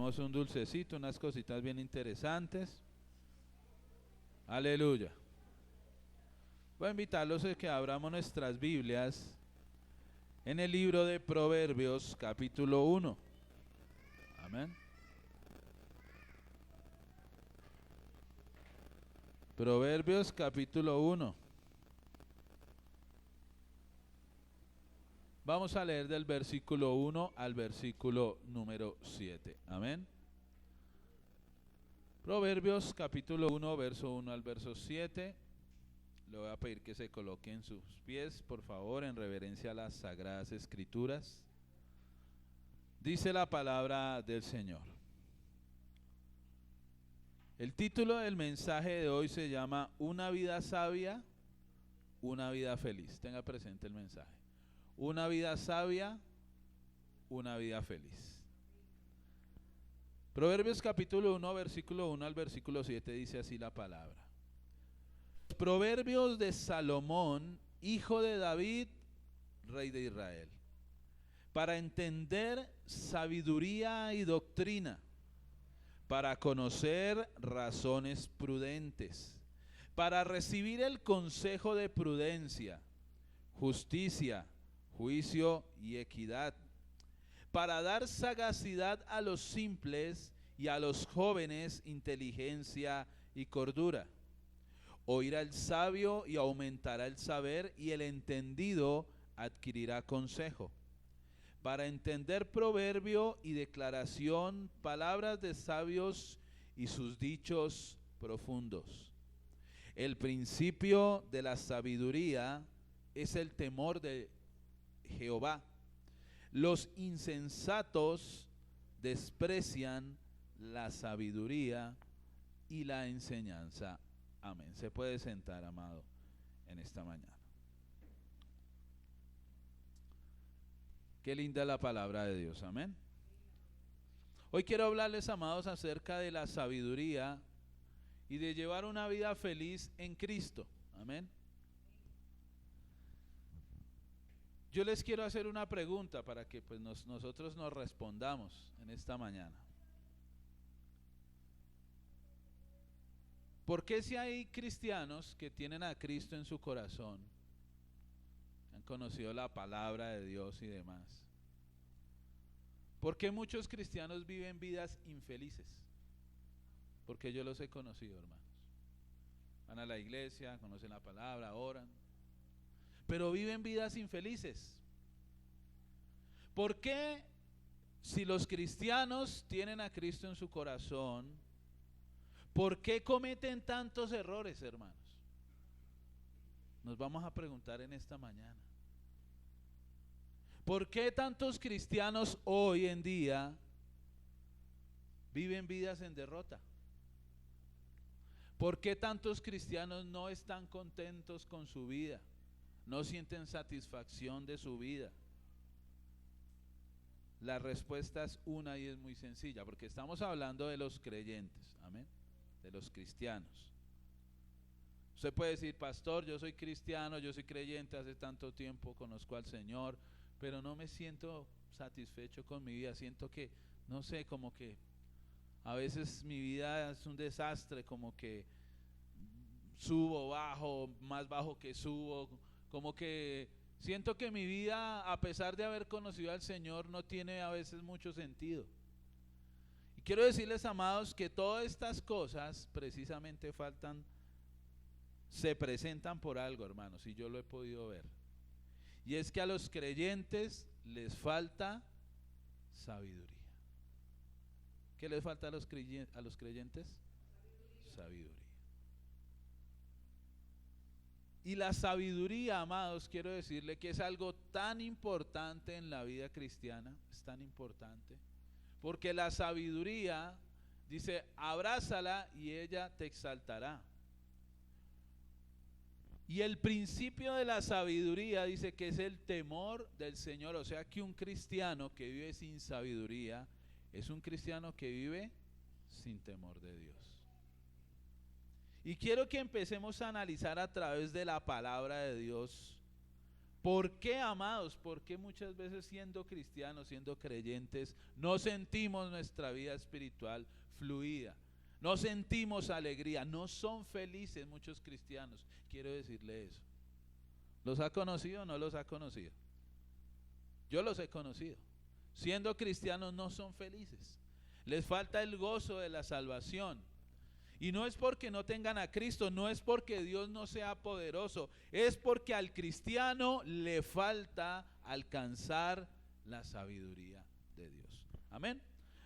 tenemos un dulcecito, unas cositas bien interesantes. Aleluya. Voy a invitarlos a que abramos nuestras Biblias en el libro de Proverbios, capítulo 1. Amén. Proverbios, capítulo 1. Vamos a leer del versículo 1 al versículo número 7. Amén. Proverbios, capítulo 1, verso 1 al verso 7. Le voy a pedir que se coloque en sus pies, por favor, en reverencia a las sagradas escrituras. Dice la palabra del Señor. El título del mensaje de hoy se llama Una vida sabia, una vida feliz. Tenga presente el mensaje. Una vida sabia, una vida feliz. Proverbios capítulo 1, versículo 1 al versículo 7 dice así la palabra. Proverbios de Salomón, hijo de David, rey de Israel, para entender sabiduría y doctrina, para conocer razones prudentes, para recibir el consejo de prudencia, justicia, juicio y equidad, para dar sagacidad a los simples y a los jóvenes inteligencia y cordura. Oirá el sabio y aumentará el saber, y el entendido adquirirá consejo. Para entender proverbio y declaración, palabras de sabios y sus dichos profundos. El principio de la sabiduría es el temor de Jehová. Los insensatos desprecian la sabiduría y la enseñanza. Amén. Se puede sentar, amado, en esta mañana. Qué linda la palabra de Dios. Amén. Hoy quiero hablarles, amados, acerca de la sabiduría y de llevar una vida feliz en Cristo. Amén. Yo les quiero hacer una pregunta para que pues nosotros nos respondamos en esta mañana. ¿Por qué si hay cristianos que tienen a Cristo en su corazón, han conocido la palabra de Dios y demás, por qué muchos cristianos viven vidas infelices? Porque yo los he conocido, hermanos. Van a la iglesia, conocen la palabra, oran, pero viven vidas infelices. ¿Por qué si los cristianos tienen a Cristo en su corazón, por qué cometen tantos errores, hermanos? Nos vamos a preguntar en esta mañana. ¿Por qué tantos cristianos hoy en día viven vidas en derrota? ¿Por qué tantos cristianos no están contentos con su vida? No sienten satisfacción de su vida. La respuesta es una y es muy sencilla, porque estamos hablando de los creyentes, amén, de los cristianos. Usted puede decir, pastor, yo soy cristiano, yo soy creyente, hace tanto tiempo conozco al Señor, pero no me siento satisfecho con mi vida. Siento que, no sé, como que a veces mi vida es un desastre, como que subo, bajo, más bajo que subo, como que siento que mi vida, a pesar de haber conocido al Señor, no tiene a veces mucho sentido. Y quiero decirles, amados, que todas estas cosas precisamente se presentan por algo, hermanos, y yo lo he podido ver. Y es que a los creyentes les falta sabiduría. ¿Qué les falta a los creyentes? Sabiduría. Y la sabiduría, amados, quiero decirle que es algo tan importante en la vida cristiana, es tan importante, porque la sabiduría, dice, abrázala y ella te exaltará. Y el principio de la sabiduría dice que es el temor del Señor. O sea que un cristiano que vive sin sabiduría es un cristiano que vive sin temor de Dios. Y quiero que empecemos a analizar a través de la palabra de Dios ¿Por qué, amados? ¿Por qué muchas veces siendo cristianos, siendo creyentes, no sentimos nuestra vida espiritual fluida? No sentimos alegría, no son felices muchos cristianos. Quiero decirle eso. ¿Los ha conocido o no los ha conocido? Yo los he conocido. Siendo cristianos no son felices. Les falta el gozo de la salvación. Y no es porque no tengan a Cristo, no es porque Dios no sea poderoso, es porque al cristiano le falta alcanzar la sabiduría de Dios. Amén.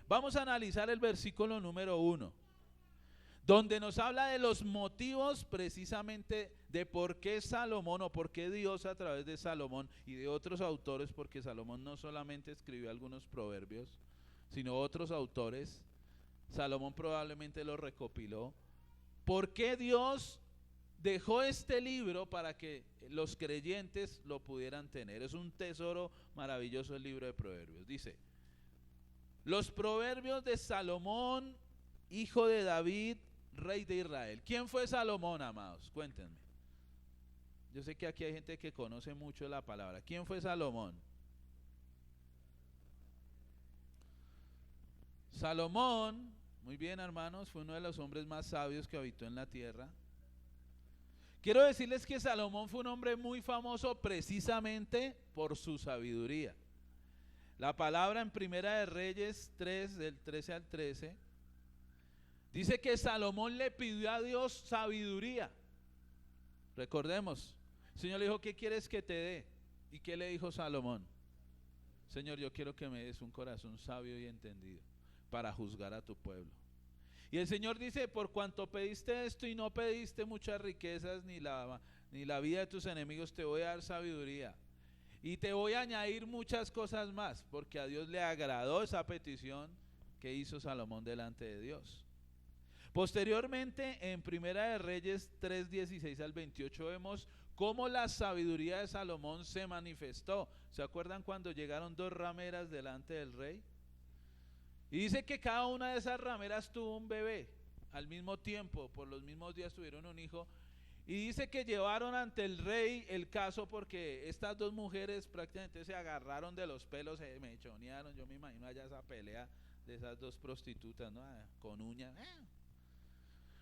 Vamos a analizar el versículo número 1, donde nos habla de los motivos precisamente de por qué Salomón, o por qué Dios a través de Salomón y de otros autores, porque Salomón no solamente escribió algunos proverbios, sino otros autores. Salomón probablemente lo recopiló. ¿Por qué Dios dejó este libro para que los creyentes lo pudieran tener? Es un tesoro maravilloso el libro de Proverbios. Dice: los proverbios de Salomón, hijo de David, rey de Israel. ¿Quién fue Salomón, amados? Cuéntenme. Yo sé que aquí hay gente que conoce mucho la palabra. ¿Quién fue Salomón? Salomón, muy bien, hermanos, fue uno de los hombres más sabios que habitó en la tierra. Quiero decirles que Salomón fue un hombre muy famoso precisamente por su sabiduría. La palabra en Primera de Reyes 3, del 13 al 13, dice que Salomón le pidió a Dios sabiduría. Recordemos, el Señor le dijo: ¿qué quieres que te dé? ¿Y qué le dijo Salomón? Señor, yo quiero que me des un corazón sabio y entendido para juzgar a tu pueblo. Y el Señor dice: por cuanto pediste esto y no pediste muchas riquezas ni la vida de tus enemigos, te voy a dar sabiduría y te voy a añadir muchas cosas más, porque a Dios le agradó esa petición que hizo Salomón delante de Dios. Posteriormente, en Primera de Reyes 3, 16 al 28, vemos cómo la sabiduría de Salomón se manifestó. ¿Se acuerdan cuando llegaron dos rameras delante del rey? Y dice que cada una de esas rameras tuvo un bebé al mismo tiempo, por los mismos días tuvieron un hijo. Y dice que llevaron ante el rey el caso porque estas dos mujeres prácticamente se agarraron de los pelos, se mechonearon. Yo me imagino allá esa pelea de esas dos prostitutas, ¿no? Con uñas.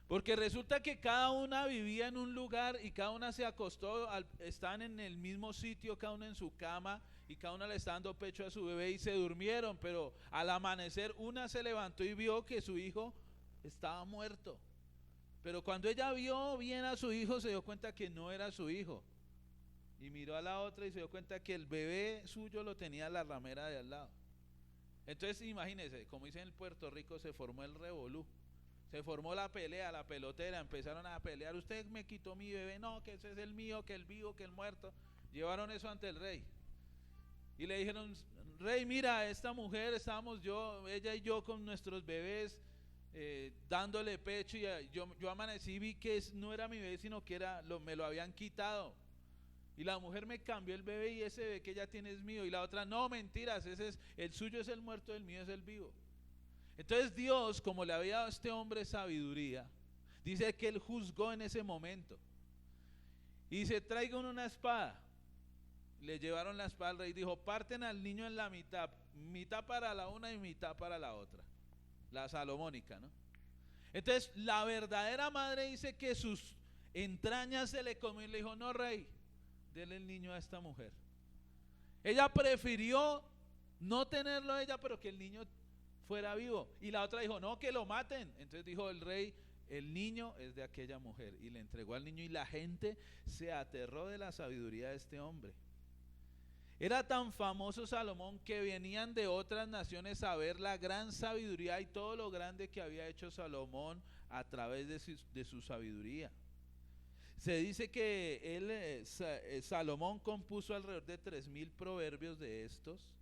Porque resulta que cada una vivía en un lugar y cada una se acostó, estaban en el mismo sitio, cada una en su cama, y cada una le está dando pecho a su bebé y se durmieron. Pero al amanecer una se levantó y vio que su hijo estaba muerto. Pero cuando ella vio bien a su hijo, se dio cuenta que no era su hijo. Y miró a la otra y se dio cuenta que el bebé suyo lo tenía la ramera de al lado. Entonces imagínense, como dicen en Puerto Rico, se formó el revolú. Se formó la pelea, la pelotera, empezaron a pelear. Usted me quitó mi bebé, no, que ese es el mío, que el vivo, que el muerto. Llevaron eso ante el rey. Y le dijeron: rey, mira, esta mujer, estábamos ella y yo con nuestros bebés, dándole pecho, y yo amanecí y vi que no era mi bebé, sino que me lo habían quitado. Y la mujer me cambió el bebé y ese bebé que ella tiene es mío. Y la otra: no, mentiras, el suyo es el muerto, el mío es el vivo. Entonces Dios, como le había dado a este hombre sabiduría, dice que él juzgó en ese momento. Y dice: traigan una espada. Le llevaron la espada al rey y dijo: parten al niño en la mitad, mitad para la una y mitad para la otra. La salomónica, ¿no? Entonces la verdadera madre dice que sus entrañas se le comió y le dijo: no, rey, dele el niño a esta mujer. Ella prefirió no tenerlo ella, pero que el niño fuera vivo. Y la otra dijo: no, que lo maten. Entonces dijo el rey: el niño es de aquella mujer, y le entregó al niño. Y la gente se aterró de la sabiduría de este hombre. Era tan famoso Salomón que venían de otras naciones a ver la gran sabiduría y todo lo grande que había hecho Salomón a través de su sabiduría. Se dice que Salomón compuso alrededor de 3000 proverbios de estos.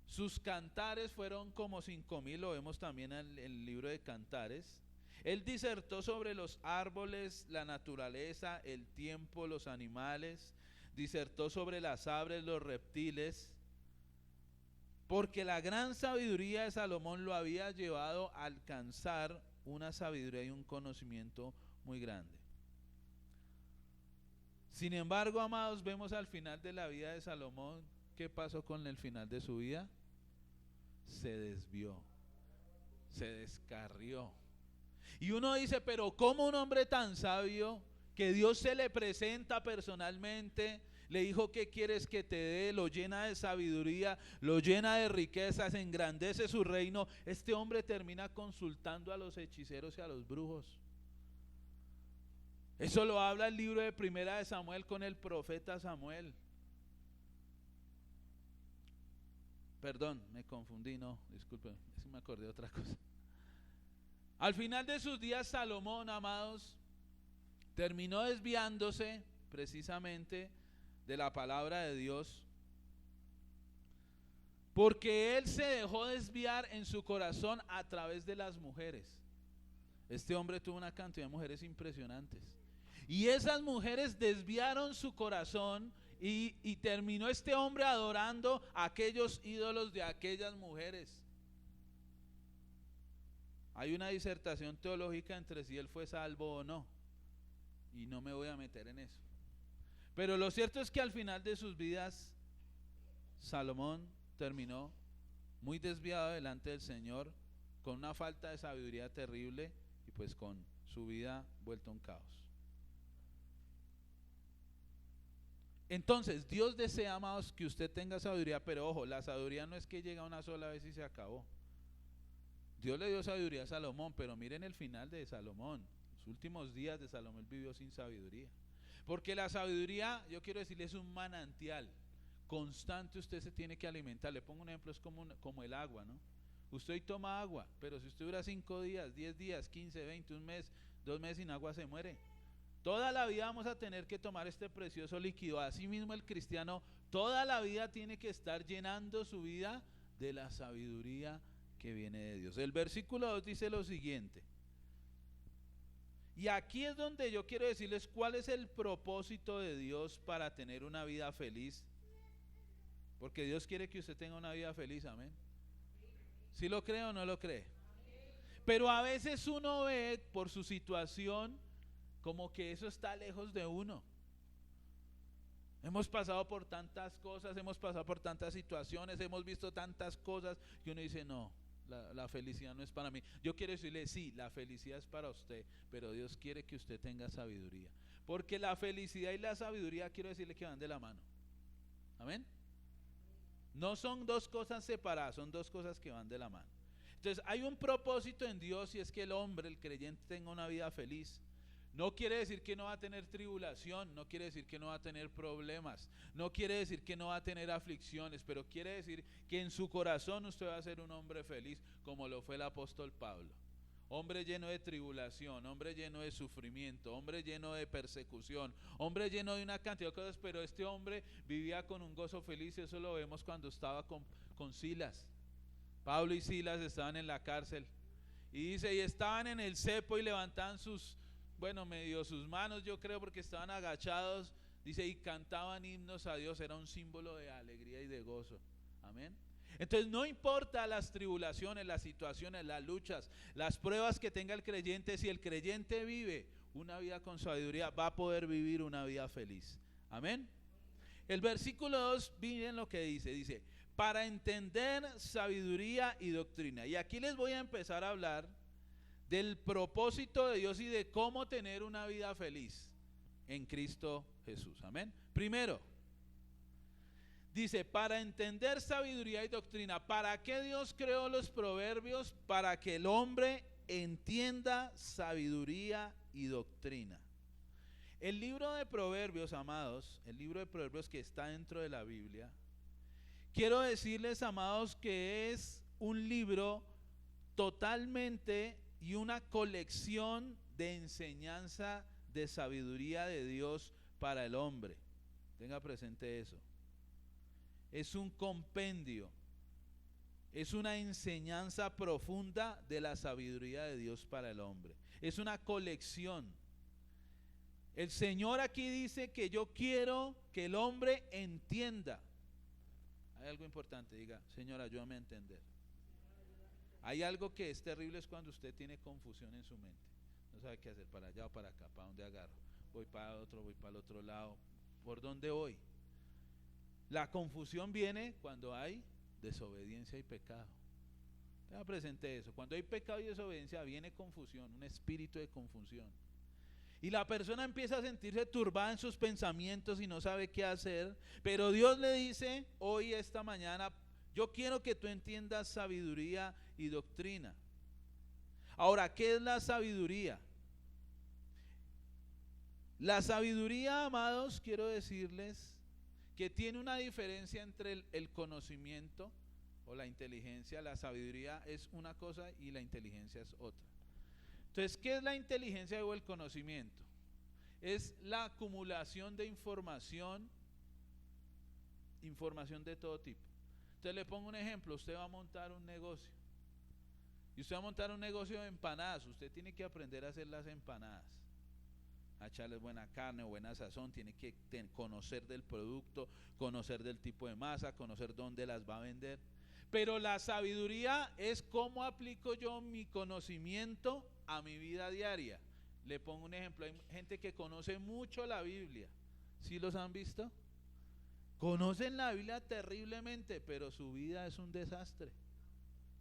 Sus cantares fueron como 5000, lo vemos también en el libro de Cantares. Él disertó sobre los árboles, la naturaleza, el tiempo, los animales. Disertó sobre las aves, los reptiles, porque la gran sabiduría de Salomón lo había llevado a alcanzar una sabiduría y un conocimiento muy grande. Sin embargo, amados, vemos al final de la vida de Salomón, ¿qué pasó con el final de su vida? Se desvió, se descarrió. Y uno dice, pero ¿cómo un hombre tan sabio, que Dios se le presenta personalmente, le dijo qué quieres que te dé, lo llena de sabiduría, lo llena de riquezas, engrandece su reino, este hombre termina consultando a los hechiceros y a los brujos? Eso lo habla el libro de Primera de Samuel con el profeta Samuel. Perdón, me confundí, no, disculpen, es que me acordé de otra cosa. Al final de sus días, Salomón, amados, terminó desviándose precisamente de la palabra de Dios, porque él se dejó desviar en su corazón a través de las mujeres. Este hombre tuvo una cantidad de mujeres impresionantes, y esas mujeres desviaron su corazón, y terminó este hombre adorando a aquellos ídolos de aquellas mujeres. Hay una disertación teológica entre si él fue salvo o no, y no me voy a meter en eso. Pero lo cierto es que al final de sus vidas, Salomón terminó muy desviado delante del Señor, con una falta de sabiduría terrible, y pues con su vida vuelta a un caos. Entonces, Dios desea, amados, que usted tenga sabiduría, pero ojo, la sabiduría no es que llega una sola vez y se acabó. Dios le dio sabiduría a Salomón, pero miren el final de Salomón. Los últimos días de Salomón vivió sin sabiduría. Porque la sabiduría, yo quiero decirle, es un manantial constante, usted se tiene que alimentar. Le pongo un ejemplo, es como el agua, ¿no? Usted hoy toma agua, pero si usted dura 5 días, 10 días, 15, 20, un mes, 2 meses sin agua, se muere. Toda la vida vamos a tener que tomar este precioso líquido. Así mismo el cristiano toda la vida tiene que estar llenando su vida de la sabiduría que viene de Dios. El versículo 2 dice lo siguiente, y aquí es donde yo quiero decirles cuál es el propósito de Dios para tener una vida feliz, porque Dios quiere que usted tenga una vida feliz, amén. ¿Sí lo cree o no lo cree? Pero a veces uno ve por su situación como que eso está lejos de uno. Hemos pasado por tantas cosas, hemos pasado por tantas situaciones, hemos visto tantas cosas que uno dice, no, la felicidad no es para mí. Yo quiero decirle, sí, la felicidad es para usted, pero Dios quiere que usted tenga sabiduría, porque la felicidad y la sabiduría, quiero decirle que van de la mano, amén. No son dos cosas separadas, son dos cosas que van de la mano. Entonces hay un propósito en Dios, y es que el hombre, el creyente, tenga una vida feliz. No quiere decir que no va a tener tribulación, no quiere decir que no va a tener problemas, no quiere decir que no va a tener aflicciones, pero quiere decir que en su corazón usted va a ser un hombre feliz, como lo fue el apóstol Pablo. Hombre lleno de tribulación, hombre lleno de sufrimiento, hombre lleno de persecución, hombre lleno de una cantidad de cosas, pero este hombre vivía con un gozo feliz. Eso lo vemos cuando estaba con Silas. Pablo y Silas estaban en la cárcel, y dice, y estaban en el cepo y levantaban medio sus manos, yo creo, porque estaban agachados, dice, y cantaban himnos a Dios. Era un símbolo de alegría y de gozo, amén. Entonces no importa las tribulaciones, las situaciones, las luchas, las pruebas que tenga el creyente, si el creyente vive una vida con sabiduría, va a poder vivir una vida feliz, amén. El versículo 2, miren lo que dice, para entender sabiduría y doctrina. Y aquí les voy a empezar a hablar del propósito de Dios y de cómo tener una vida feliz en Cristo Jesús, amén. Primero, dice, para entender sabiduría y doctrina. ¿Para qué Dios creó los proverbios? Para que el hombre entienda sabiduría y doctrina. El libro de Proverbios, amados, el libro de Proverbios que está dentro de la Biblia, quiero decirles, amados, que es un libro totalmente y una colección de enseñanza de sabiduría de Dios para el hombre. Tenga presente eso. Es un compendio, es una enseñanza profunda de la sabiduría de Dios para el hombre. Es una colección. El Señor aquí dice que yo quiero que el hombre entienda. Hay algo importante, diga, Señor, ayúdame a entender. Hay algo que es terrible, es cuando usted tiene confusión en su mente. No sabe qué hacer, para allá o para acá, para dónde agarro. voy para otro, voy para el otro lado. ¿Por dónde voy? La confusión viene cuando hay desobediencia y pecado. Tenga presente eso. Cuando hay pecado y desobediencia viene confusión, un espíritu de confusión. Y la persona empieza a sentirse turbada en sus pensamientos y no sabe qué hacer. Pero Dios le dice hoy, esta mañana, yo quiero que tú entiendas sabiduría y doctrina. Ahora, ¿qué es la sabiduría? La sabiduría, amados, quiero decirles que tiene una diferencia entre el conocimiento o la inteligencia. La sabiduría es una cosa y la inteligencia es otra. Entonces, ¿qué es la inteligencia o el conocimiento? Es la acumulación de información de todo tipo. Entonces le pongo un ejemplo, usted va a montar un negocio. Y usted va a montar un negocio de empanadas, usted tiene que aprender a hacer las empanadas. A echarles buena carne o buena sazón, tiene que conocer del producto, conocer del tipo de masa, conocer dónde las va a vender. Pero la sabiduría es cómo aplico yo mi conocimiento a mi vida diaria. Le pongo un ejemplo, hay gente que conoce mucho la Biblia. ¿Sí los han visto? Conocen la Biblia terriblemente, pero su vida es un desastre.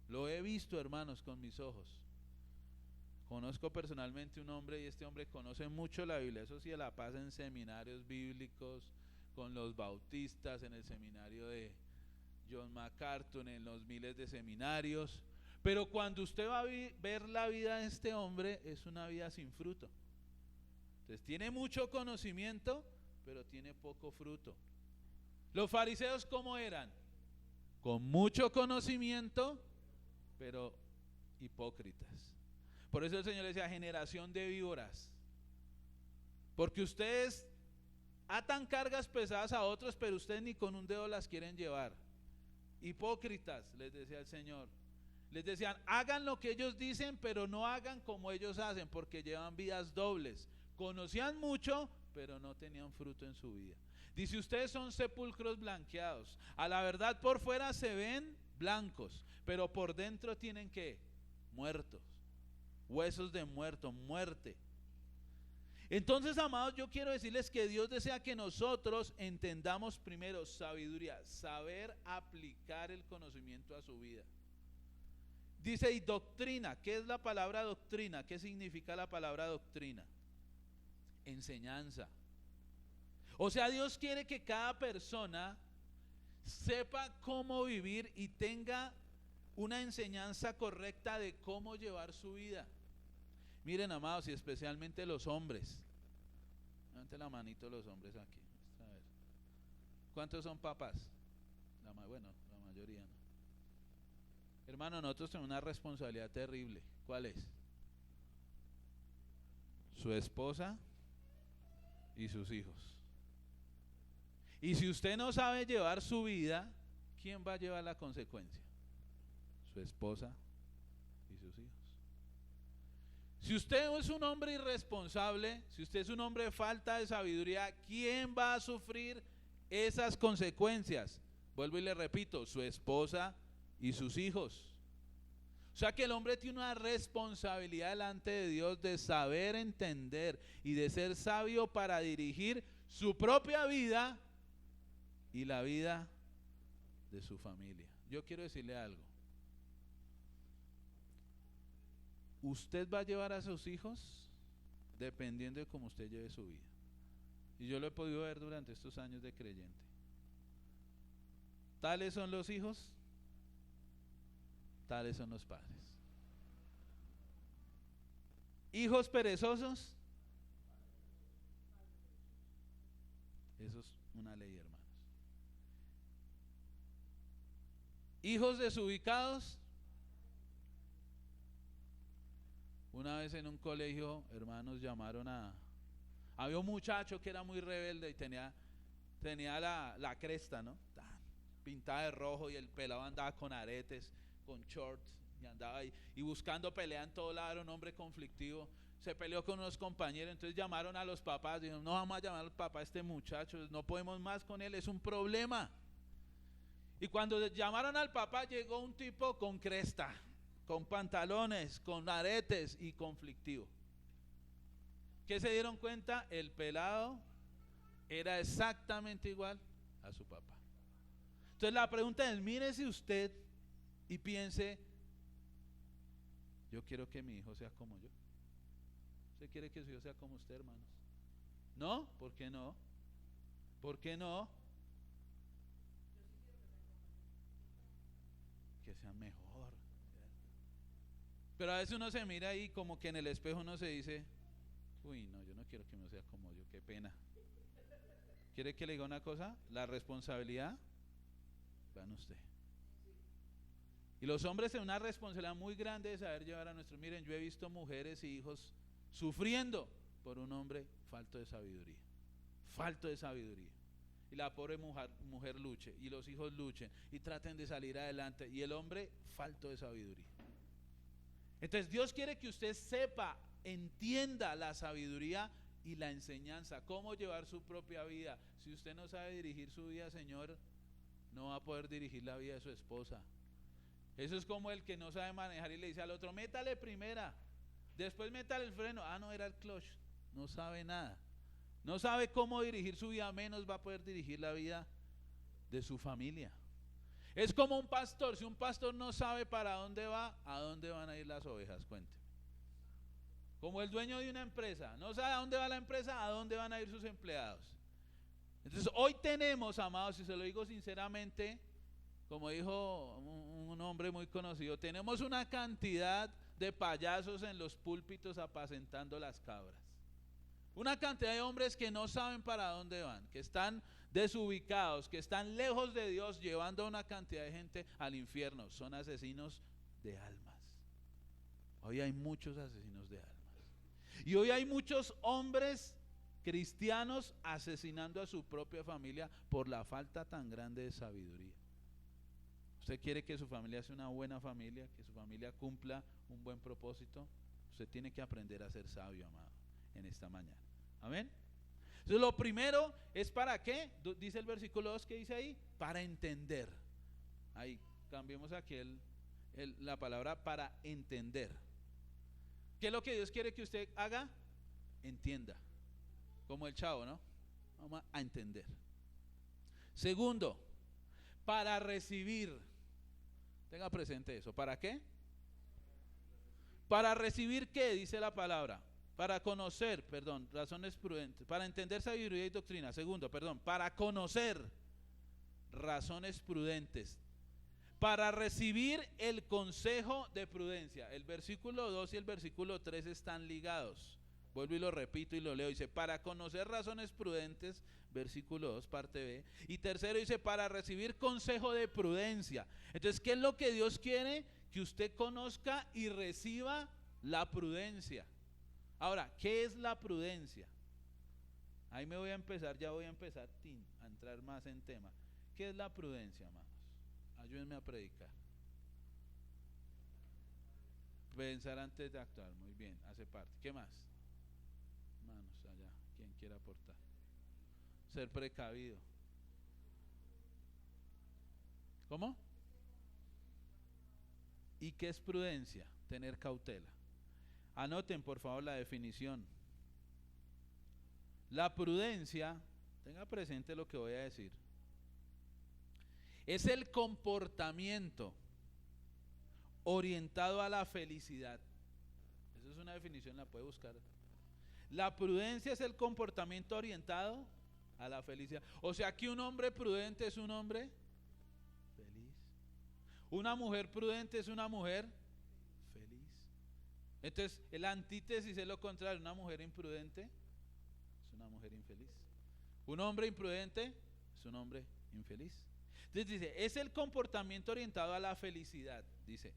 Lo he visto, hermanos, con mis ojos. Conozco personalmente un hombre y este hombre conoce mucho la Biblia. Eso sí, la pasa en seminarios bíblicos, con los bautistas, en el seminario de John MacArthur, en los miles de seminarios. Pero cuando usted va a ver la vida de este hombre, es una vida sin fruto. Entonces tiene mucho conocimiento, pero tiene poco fruto. Los fariseos, ¿cómo eran? Con mucho conocimiento, pero hipócritas. Por eso el Señor decía, generación de víboras. Porque ustedes atan cargas pesadas a otros, pero ustedes ni con un dedo las quieren llevar. Hipócritas, les decía el Señor. Les decían, hagan lo que ellos dicen, pero no hagan como ellos hacen, porque llevan vidas dobles. Conocían mucho, pero no tenían fruto en su vida. Dice, ustedes son sepulcros blanqueados. A la verdad, por fuera se ven blancos, pero por dentro tienen ¿qué? Muertos. Huesos de muerto, muerte. Entonces, amados, yo quiero decirles que Dios desea que nosotros entendamos primero sabiduría, saber aplicar el conocimiento a su vida. Dice, y doctrina. ¿Qué es la palabra doctrina? ¿Qué significa la palabra doctrina? Enseñanza. O sea, Dios quiere que cada persona sepa cómo vivir y tenga una enseñanza correcta de cómo llevar su vida. Miren, amados, y especialmente los hombres. Levanten la manito los hombres aquí. A ver. ¿Cuántos son papás? Bueno, la mayoría no. Hermano, nosotros tenemos una responsabilidad terrible. ¿Cuál es? Su esposa y sus hijos. Y si usted no sabe llevar su vida, ¿quién va a llevar la consecuencia? Su esposa y sus hijos. Si usted es un hombre irresponsable, si usted es un hombre de falta de sabiduría, ¿quién va a sufrir esas consecuencias? Vuelvo y le repito, su esposa y sus hijos. O sea que el hombre tiene una responsabilidad delante de Dios de saber entender y de ser sabio para dirigir su propia vida y la vida de su familia. Yo quiero decirle algo. Usted va a llevar a sus hijos dependiendo de cómo usted lleve su vida. Y yo lo he podido ver durante estos años de creyente. Tales son los hijos, tales son los padres. Hijos perezosos, eso es una ley, hermanos. Hijos desubicados. Una vez en un colegio, hermanos, llamaron había un muchacho que era muy rebelde y tenía la cresta, ¿no? Pintada de rojo, y el pelado andaba con aretes, con shorts, y andaba ahí, y buscando pelea en todo lado. Era un hombre conflictivo. Se peleó con unos compañeros, entonces llamaron a los papás. Dijeron, no vamos a llamar al papá a este muchacho, no podemos más con él, es un problema. Y cuando llamaron al papá, llegó un tipo con cresta, con pantalones, con aretes y conflictivo. ¿Qué se dieron cuenta? El pelado era exactamente igual a su papá. Entonces la pregunta es, mírese usted y piense, yo quiero que mi hijo sea como yo. ¿Usted quiere que su hijo sea como usted, hermanos? ¿No? ¿Por qué no? ¿Por qué no? Que sea mejor. Pero a veces uno se mira ahí como que en el espejo uno se dice, uy, no, yo no quiero que mi hijo sea como yo, qué pena. ¿Quiere que le diga una cosa? La responsabilidad va en usted. Y los hombres tienen una responsabilidad muy grande de saber llevar a nuestros. Miren, yo he visto mujeres y hijos sufriendo por un hombre falto de sabiduría. Falto de sabiduría. Y la pobre mujer luche, y los hijos luchen, y traten de salir adelante, y el hombre falto de sabiduría. Entonces Dios quiere que usted sepa, entienda la sabiduría y la enseñanza, cómo llevar su propia vida. Si usted no sabe dirigir su vida, Señor, no va a poder dirigir la vida de su esposa. Eso es como el que no sabe manejar y le dice al otro, métale primera, después métale el freno. Ah, no, era el clutch. No sabe nada. No sabe cómo dirigir su vida, menos va a poder dirigir la vida de su familia. Es como un pastor. Si un pastor no sabe para dónde va, ¿a dónde van a ir las ovejas? Cuente. Como el dueño de una empresa, no sabe a dónde va la empresa, ¿a dónde van a ir sus empleados? Entonces hoy tenemos, amados, y se lo digo sinceramente, como dijo un hombre muy conocido, tenemos una cantidad de payasos en los púlpitos apacentando las cabras. Una cantidad de hombres que no saben para dónde van, que están desubicados, que están lejos de Dios, llevando a una cantidad de gente al infierno. Son asesinos de almas. Hoy hay muchos asesinos de almas. Y hoy hay muchos hombres cristianos asesinando a su propia familia por la falta tan grande de sabiduría. ¿Usted quiere que su familia sea una buena familia, que su familia cumpla un buen propósito? Usted tiene que aprender a ser sabio, amado, en esta mañana. Amén. Entonces lo primero es ¿para qué? Dice el versículo 2, que dice ahí, para entender. Ahí cambiemos aquí la palabra para entender. ¿Qué es lo que Dios quiere que usted haga? Entienda. Como el chavo, ¿no? Vamos a entender. Segundo, para recibir. Tenga presente eso. ¿Para qué? Para recibir ¿qué? Dice la palabra. Para conocer, razones prudentes. Para entender sabiduría y doctrina. Segundo, para conocer razones prudentes. Para recibir el consejo de prudencia. El versículo 2 y el versículo 3 están ligados. Vuelvo y lo repito y lo leo. Dice, para conocer razones prudentes, versículo 2, parte B. Y tercero dice, para recibir consejo de prudencia. Entonces, ¿qué es lo que Dios quiere? Que usted conozca y reciba la prudencia. Ahora, ¿qué es la prudencia? Ahí me voy a empezar, a entrar más en tema. ¿Qué es la prudencia, hermanos? Ayúdenme a predicar. Pensar antes de actuar, muy bien, hace parte. ¿Qué más? Manos allá, ¿quién quiere aportar? Ser precavido. ¿Cómo? ¿Y qué es prudencia? Tener cautela. Anoten por favor la definición. La prudencia, tenga presente lo que voy a decir, es el comportamiento orientado a la felicidad. Esa es una definición, la puede buscar. La prudencia es el comportamiento orientado a la felicidad. O sea que un hombre prudente es un hombre feliz. Una mujer prudente es una mujer feliz. Entonces, el antítesis es lo contrario. Una mujer imprudente es una mujer infeliz. Un hombre imprudente es un hombre infeliz. Entonces dice, es el comportamiento orientado a la felicidad. Dice,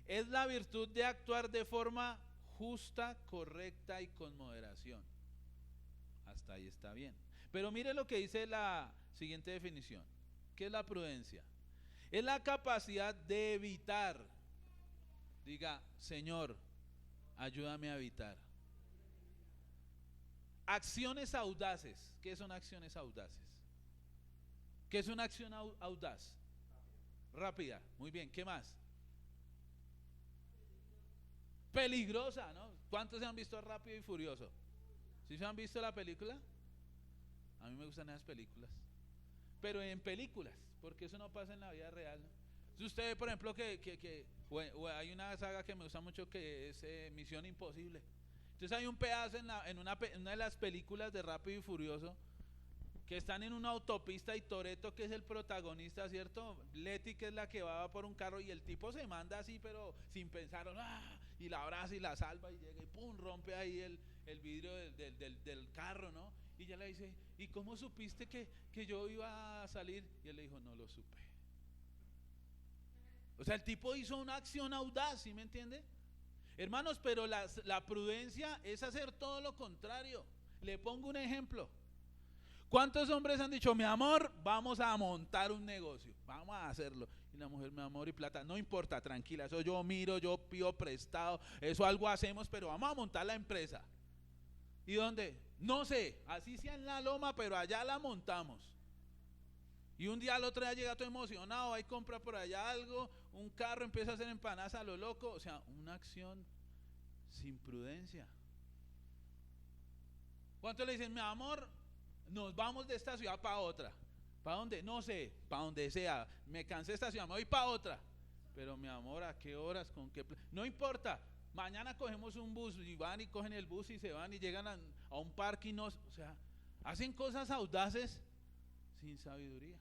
es la virtud de actuar de forma justa, correcta y con moderación. Hasta ahí está bien. Pero mire lo que dice la siguiente definición. ¿Qué es la prudencia? Es la capacidad de evitar. Diga, Señor, ayúdame a evitar. Acciones audaces. ¿Qué son acciones audaces? ¿Qué es una acción audaz? Rápida. Muy bien, ¿qué más? Peligrosa, ¿no? ¿Cuántos se han visto Rápido y Furioso? ¿Sí se han visto la película? A mí me gustan esas películas. Pero en películas, porque eso no pasa en la vida real. Si usted ve, por ejemplo, o hay una saga que me gusta mucho que es Misión Imposible. Entonces hay un pedazo en una de las películas de Rápido y Furioso que están en una autopista y Toretto, que es el protagonista, ¿cierto? Letty, que es la que va por un carro, y el tipo se manda así, pero sin pensar, ¡ah! Y la abraza y la salva y llega y pum, rompe ahí el vidrio del carro, ¿no? Y ella le dice, ¿y cómo supiste que yo iba a salir? Y él le dijo, no lo supe. O sea, el tipo hizo una acción audaz, ¿sí me entiende? Hermanos, pero la prudencia es hacer todo lo contrario. Le pongo un ejemplo. ¿Cuántos hombres han dicho, mi amor, vamos a montar un negocio, vamos a hacerlo? Y la mujer, mi amor y plata, no importa, tranquila, eso yo miro, yo pido prestado, eso algo hacemos, pero vamos a montar la empresa. ¿Y dónde? No sé, así sea en la loma, pero allá la montamos. Y un día al otro día llega todo emocionado, ahí compra por allá algo, un carro, empieza a hacer empanadas a lo loco. O sea, una acción sin prudencia. ¿Cuántos le dicen, mi amor, nos vamos de esta ciudad para otra? ¿Para dónde? No sé, para donde sea. Me cansé de esta ciudad, me voy para otra. Pero mi amor, ¿a qué horas? ¿Con qué? No importa, mañana cogemos un bus y van y cogen el bus y se van y llegan a un parque y no, o sea, hacen cosas audaces sin sabiduría.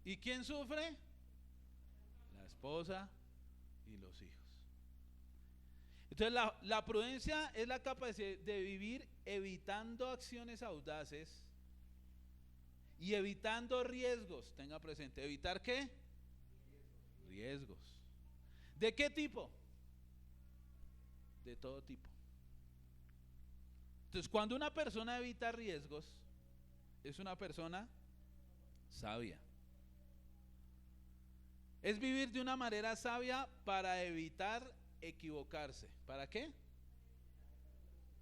¿Y quién sufre? La esposa y los hijos. Entonces la prudencia es la capacidad de vivir evitando acciones audaces y evitando riesgos. Tenga presente, ¿evitar qué? Riesgos. ¿De qué tipo? De todo tipo. Entonces, cuando una persona evita riesgos, es una persona sabia. Es vivir de una manera sabia para evitar equivocarse. ¿Para qué?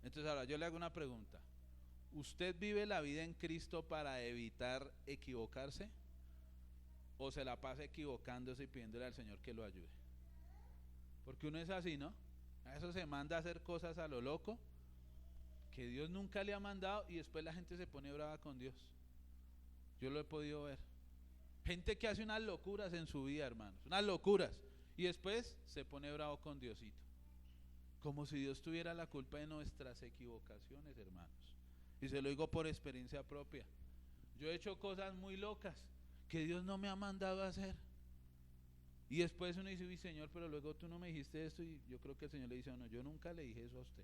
Entonces ahora yo le hago una pregunta. ¿Usted vive la vida en Cristo para evitar equivocarse? ¿O se la pasa equivocándose y pidiéndole al Señor que lo ayude? Porque uno es así, ¿no? A eso se manda a hacer cosas a lo loco que Dios nunca le ha mandado y después la gente se pone brava con Dios. Yo lo he podido ver. Gente que hace unas locuras en su vida, hermanos, unas locuras, y después se pone bravo con Diosito. Como si Dios tuviera la culpa de nuestras equivocaciones, hermanos. Y se lo digo por experiencia propia. Yo he hecho cosas muy locas que Dios no me ha mandado a hacer. Y después uno dice, uy, Señor, pero luego tú no me dijiste esto, y yo creo que el Señor le dice, no, yo nunca le dije eso a usted.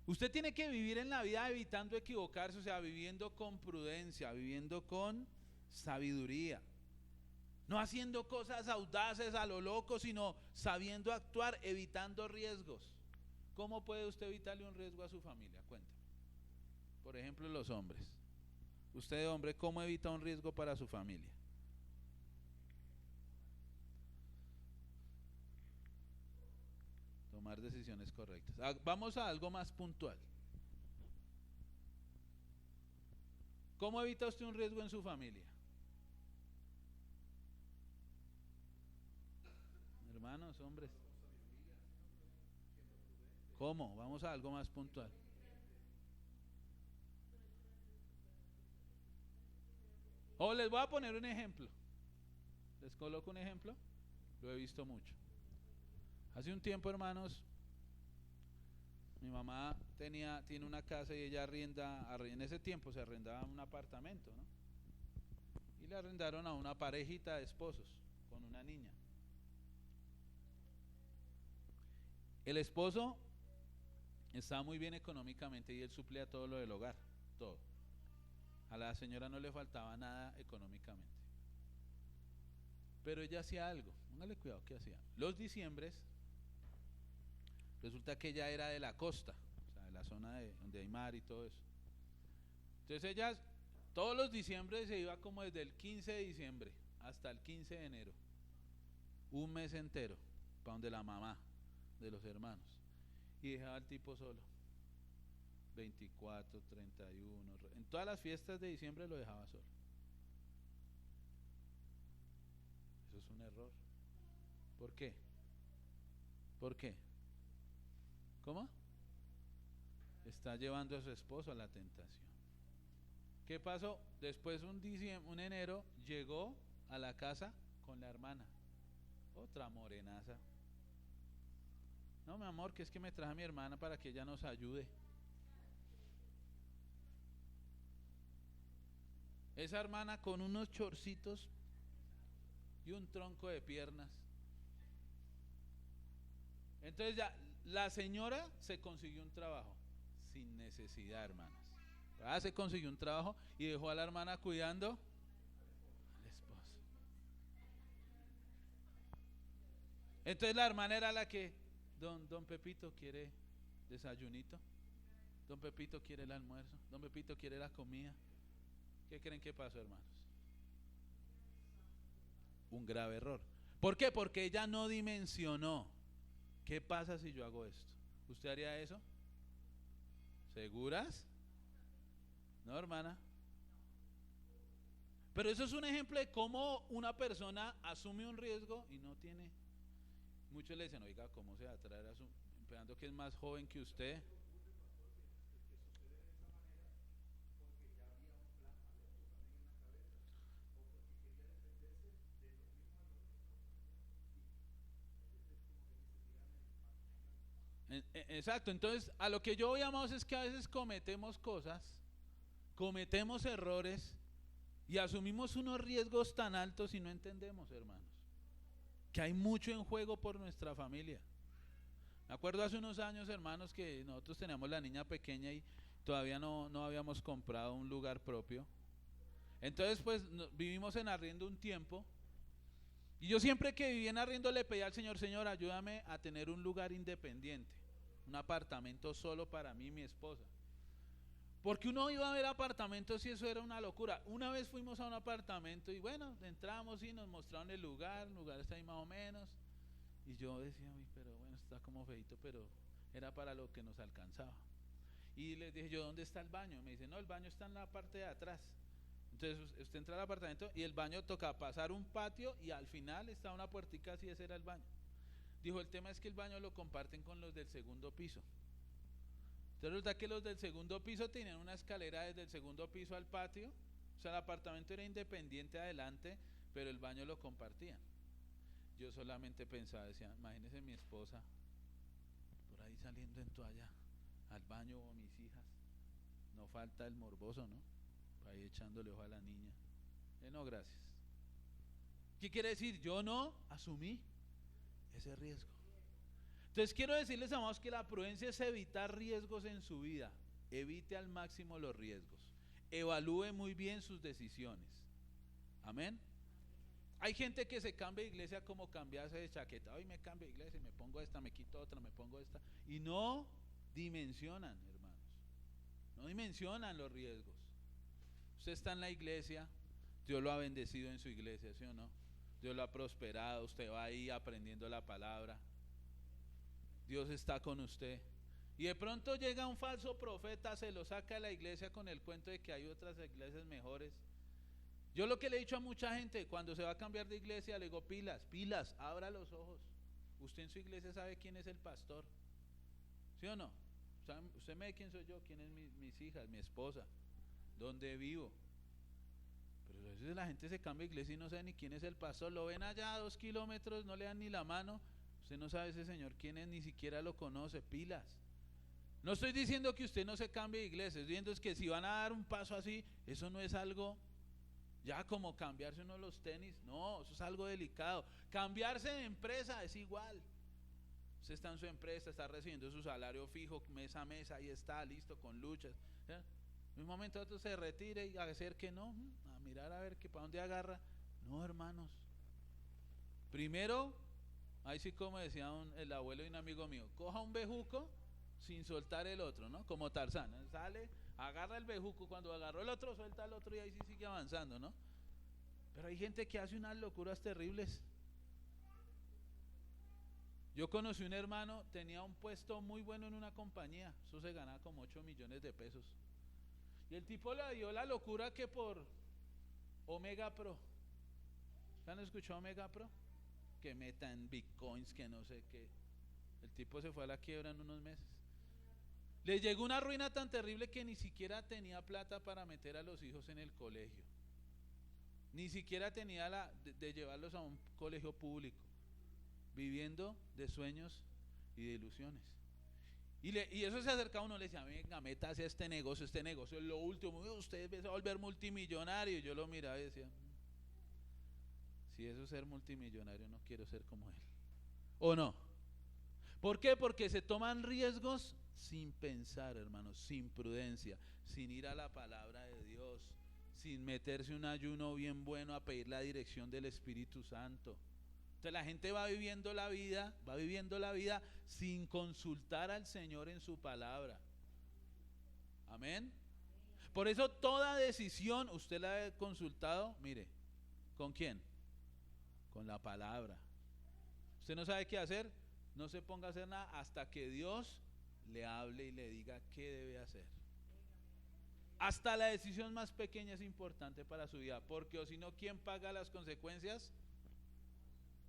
Usted tiene que vivir en la vida evitando equivocarse, o sea, viviendo con prudencia, viviendo con sabiduría, no haciendo cosas audaces a lo loco, sino sabiendo actuar, evitando riesgos. ¿Cómo puede usted evitarle un riesgo a su familia? Cuéntame. Por ejemplo, los hombres. Usted, hombre, ¿cómo evita un riesgo para su familia? Tomar decisiones correctas. Vamos a algo más puntual. ¿Cómo evita usted un riesgo en su familia? Hermanos, hombres. ¿Cómo? Vamos a algo más puntual. O les voy a poner un ejemplo. Les coloco un ejemplo. Lo he visto mucho. Hace un tiempo, hermanos, mi mamá tiene una casa y ella en ese tiempo se arrendaba un apartamento, ¿no? Y le arrendaron a una parejita de esposos con una niña. El esposo estaba muy bien económicamente y él suplía todo lo del hogar, todo. A la señora no le faltaba nada económicamente. Pero ella hacía algo, póngale cuidado que hacía. Los diciembres, resulta que ella era de la costa, o sea, de la zona donde hay mar y todo eso. Entonces ella, todos los diciembres se iba como desde el 15 de diciembre hasta el 15 de enero. Un mes entero, para donde la mamá de los hermanos. Y dejaba al tipo solo. 24, 31, en todas las fiestas de diciembre lo dejaba solo. Eso es un error. ¿Por qué? ¿Por qué? ¿Cómo? Está llevando a su esposo a la tentación. ¿Qué pasó? Después un enero llegó a la casa con la hermana, otra morenaza. No, mi amor, que es que me traje a mi hermana para que ella nos ayude. Esa hermana con unos chorcitos y un tronco de piernas. Entonces ya la señora se consiguió un trabajo sin necesidad, hermanas. Se consiguió un trabajo y dejó a la hermana cuidando al esposo. Entonces la hermana era la que, don Pepito quiere desayunito, don Pepito quiere el almuerzo, don Pepito quiere la comida. ¿Qué creen que pasó, hermanos? Un grave error. ¿Por qué? Porque ella no dimensionó. ¿Qué pasa si yo hago esto? ¿Usted haría eso? ¿Seguras? No, hermana. Pero eso es un ejemplo de cómo una persona asume un riesgo y no tiene. Muchos le dicen, oiga, ¿cómo se va a traer a su, esperando que es más joven que usted? Exacto, entonces a lo que yo voy, amados, es que a veces cometemos cosas, cometemos errores y asumimos unos riesgos tan altos y no entendemos, hermanos, que hay mucho en juego por nuestra familia. Me acuerdo hace unos años, hermanos, que nosotros teníamos la niña pequeña y todavía no habíamos comprado un lugar propio. Entonces pues vivimos en arriendo un tiempo y yo siempre que vivía en arriendo le pedía al Señor, Señor, ayúdame a tener un lugar independiente, un apartamento solo para mí y mi esposa. Porque uno iba a ver apartamentos y eso era una locura. Una vez fuimos a un apartamento y bueno, entramos y nos mostraron el lugar está ahí más o menos. Y yo decía, uy, pero bueno, está como feito, pero era para lo que nos alcanzaba. Y les dije yo, ¿dónde está el baño? Me dice, no, el baño está en la parte de atrás. Entonces usted entra al apartamento y el baño toca pasar un patio y al final está una puertica así, ese era el baño. Dijo, el tema es que el baño lo comparten con los del segundo piso. Entonces resulta que los del segundo piso tenían una escalera desde el segundo piso al patio. O sea, el apartamento era independiente adelante, pero el baño lo compartían. Yo solamente pensaba, decía, imagínese mi esposa por ahí saliendo en toalla al baño o mis hijas. No falta el morboso, ¿no? Por ahí echándole ojo a la niña. No, gracias. ¿Qué quiere decir? Yo no asumí ese riesgo. Entonces quiero decirles, amados, que la prudencia es evitar riesgos en su vida. Evite al máximo los riesgos. Evalúe muy bien sus decisiones. Amén. Hay gente que se cambia de iglesia como cambiarse de chaqueta. Hoy me cambio de iglesia, me pongo esta, me quito otra, me pongo esta. Y no dimensionan, hermanos. No dimensionan los riesgos. Usted está en la iglesia, Dios lo ha bendecido en su iglesia, ¿sí o no? Dios lo ha prosperado, usted va ahí aprendiendo la palabra. Dios está con usted. Y de pronto llega un falso profeta, se lo saca de la iglesia con el cuento de que hay otras iglesias mejores. Yo lo que le he dicho a mucha gente, cuando se va a cambiar de iglesia, le digo, pilas, abra los ojos. Usted en su iglesia sabe quién es el pastor, ¿sí o no? Usted me ve quién soy yo, quién es mis hijas, mi esposa, dónde vivo. Pero a veces la gente se cambia de iglesia y no sabe ni quién es el pastor. Lo ven allá a 2 kilómetros, no le dan ni la mano. Usted no sabe ese señor quién es, ni siquiera lo conoce. Pilas. No estoy diciendo que usted no se cambie de iglesia, estoy diciendo que si van a dar un paso así, eso no es algo ya como cambiarse uno los tenis. No, eso es algo delicado. Cambiarse de empresa es igual. Usted está en su empresa, está recibiendo su salario fijo mes a mes, ahí está, listo, con luchas. ¿Ya? En un momento otro se retire y hacer que no, a mirar a ver que para dónde agarra. No, hermanos. Primero, ahí sí como decía el abuelo de un amigo mío, coja un bejuco sin soltar el otro, ¿no? Como Tarzán, sale, agarra el bejuco, cuando agarró el otro, suelta el otro y ahí sí sigue avanzando, ¿no? Pero hay gente que hace unas locuras terribles. Yo conocí un hermano, tenía un puesto muy bueno en una compañía, eso se ganaba como 8 millones de pesos. Y el tipo le dio la locura que por Omega Pro. ¿Han escuchado Omega Pro? Que metan bitcoins, que no sé qué. El tipo se fue a la quiebra en unos meses. Le llegó una ruina tan terrible que ni siquiera tenía plata para meter a los hijos en el colegio. Ni siquiera tenía de llevarlos a un colegio público. Viviendo de sueños y de ilusiones. Y eso se acercaba a uno, le decía, venga, métase a este negocio es lo último, usted va a volver multimillonario. Y yo lo miraba y decía, si eso es ser multimillonario, no quiero ser como él. ¿O no? ¿Por qué? Porque se toman riesgos sin pensar, hermanos, sin prudencia, sin ir a la palabra de Dios, sin meterse un ayuno bien bueno a pedir la dirección del Espíritu Santo. Entonces la gente va viviendo la vida sin consultar al Señor en su palabra. Amén. Por eso toda decisión usted la ha consultado, mire, ¿con quién? Con la palabra. Usted no sabe qué hacer, no se ponga a hacer nada hasta que Dios le hable y le diga qué debe hacer. Hasta la decisión más pequeña es importante para su vida, porque o si no, ¿quién paga las consecuencias?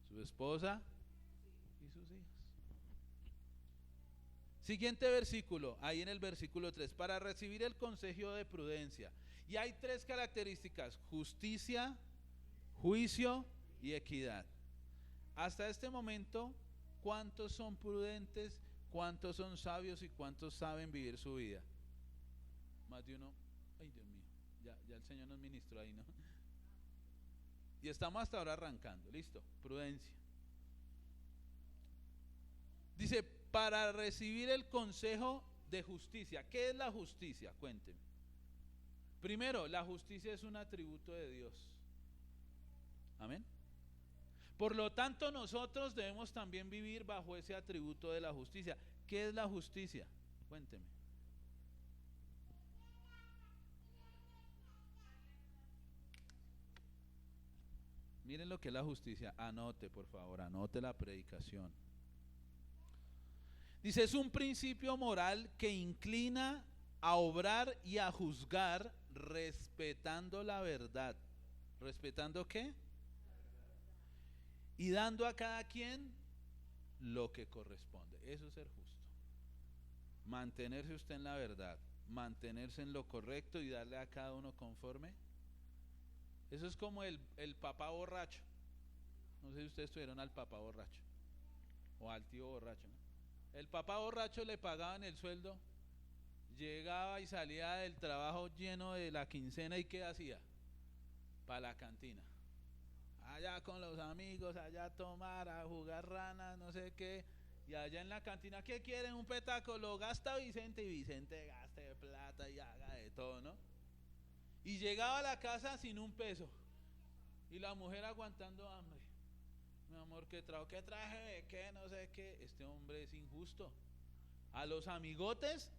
Su esposa y sus hijos. Siguiente versículo, ahí en el versículo 3, para recibir el consejo de prudencia. Y hay 3 características: justicia, juicio y equidad. Hasta este momento, ¿cuántos son prudentes? ¿Cuántos son sabios? ¿Y cuántos saben vivir su vida? Más de uno. Ay, Dios mío, ya el Señor nos ministró ahí, ¿no? Y estamos hasta ahora arrancando, listo, prudencia. Dice, para recibir el consejo de justicia. ¿Qué es la justicia? Cuénteme. Primero, la justicia es un atributo de Dios. Amén. Por lo tanto, nosotros debemos también vivir bajo ese atributo de la justicia. ¿Qué es la justicia? Cuénteme. Miren lo que es la justicia. Anote, por favor, anote la predicación. Dice, es un principio moral que inclina a obrar y a juzgar respetando la verdad. ¿Respetando qué? Y dando a cada quien lo que corresponde. Eso es ser justo. Mantenerse usted en la verdad, mantenerse en lo correcto y darle a cada uno conforme. Eso es como el papá borracho. No sé si ustedes tuvieron al papá borracho o al tío borracho, ¿no? El papá borracho le pagaban el sueldo, llegaba y salía del trabajo lleno de la quincena, ¿y qué hacía? Para la cantina. Allá con los amigos, allá a tomar, a jugar ranas, no sé qué. Y allá en la cantina, ¿qué quieren? Un petaco, lo gasta Vicente y Vicente gaste plata y haga de todo, ¿no? Y llegaba a la casa sin un peso. Y la mujer aguantando hambre. Mi amor, ¿qué trajo? ¿Qué traje? ¿Qué? No sé qué. Este hombre es injusto. A los amigotes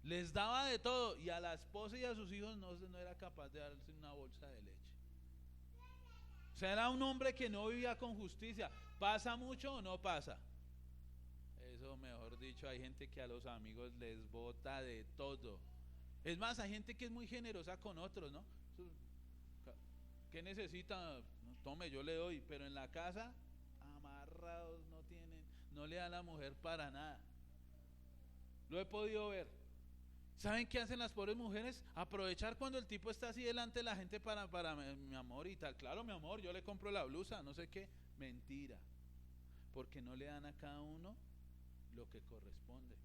les daba de todo. Y a la esposa y a sus hijos no era capaz de darles una bolsa de leche. O sea, era un hombre que no vivía con justicia. ¿Pasa mucho o no pasa? Eso, mejor dicho, hay gente que a los amigos les bota de todo. Es más, hay gente que es muy generosa con otros, ¿no? ¿Qué necesita? No, tome, yo le doy. Pero en la casa, amarrados, no tienen, no le dan a la mujer para nada. Lo he podido ver. ¿Saben qué hacen las pobres mujeres? Aprovechar cuando el tipo está así delante de la gente para mi amor y tal. Claro, mi amor, yo le compro la blusa, no sé qué. Mentira. Porque no le dan a cada uno lo que corresponde.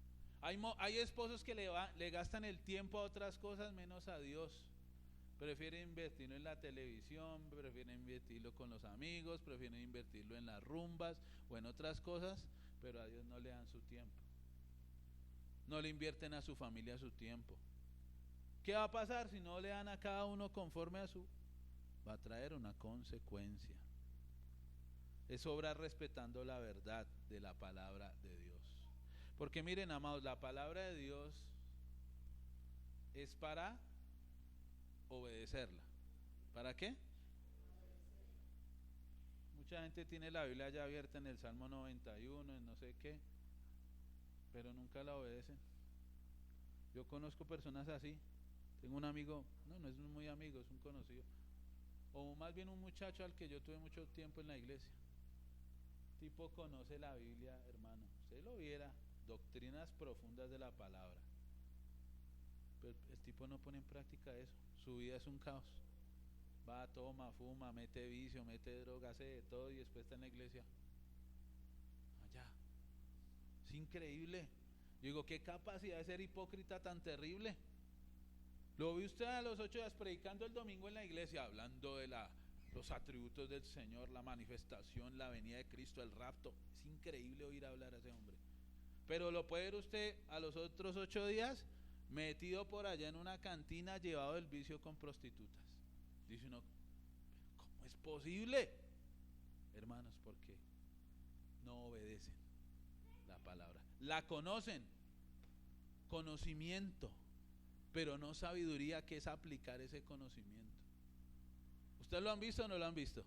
Hay esposos que le gastan el tiempo a otras cosas menos a Dios. Prefieren invertirlo en la televisión, prefieren invertirlo con los amigos, prefieren invertirlo en las rumbas o en otras cosas, pero a Dios no le dan su tiempo. No le invierten a su familia su tiempo. ¿Qué va a pasar si no le dan a cada uno conforme a su? Va a traer una consecuencia. Es obrar respetando la verdad de la palabra de Dios. Porque miren, amados, la palabra de Dios es para obedecerla. ¿Para qué? Mucha gente tiene la Biblia ya abierta en el Salmo 91, en no sé qué, pero nunca la obedecen. Yo conozco personas así. Tengo un amigo, no es muy amigo, es un conocido, o más bien un muchacho al que yo tuve mucho tiempo en la iglesia. Tipo conoce la Biblia, hermano. Usted lo viera, doctrinas profundas de la palabra. Pero el tipo no pone en práctica eso. Su vida es un caos. Va, toma, fuma, mete vicio, mete droga, hace de todo y después está en la iglesia. Allá. Es increíble. Yo digo, qué capacidad de ser hipócrita tan terrible. Lo vi usted a los 8 días predicando el domingo en la iglesia, hablando de los atributos del Señor, la manifestación, la venida de Cristo, el rapto. Es increíble oír hablar a ese hombre. Pero lo puede ver usted a los otros 8 días metido por allá en una cantina, llevado del vicio con prostitutas. Dice uno, ¿cómo es posible? Hermanos, porque no obedecen la palabra. La conocen, conocimiento, pero no sabiduría, que es aplicar ese conocimiento. ¿Ustedes lo han visto o no lo han visto?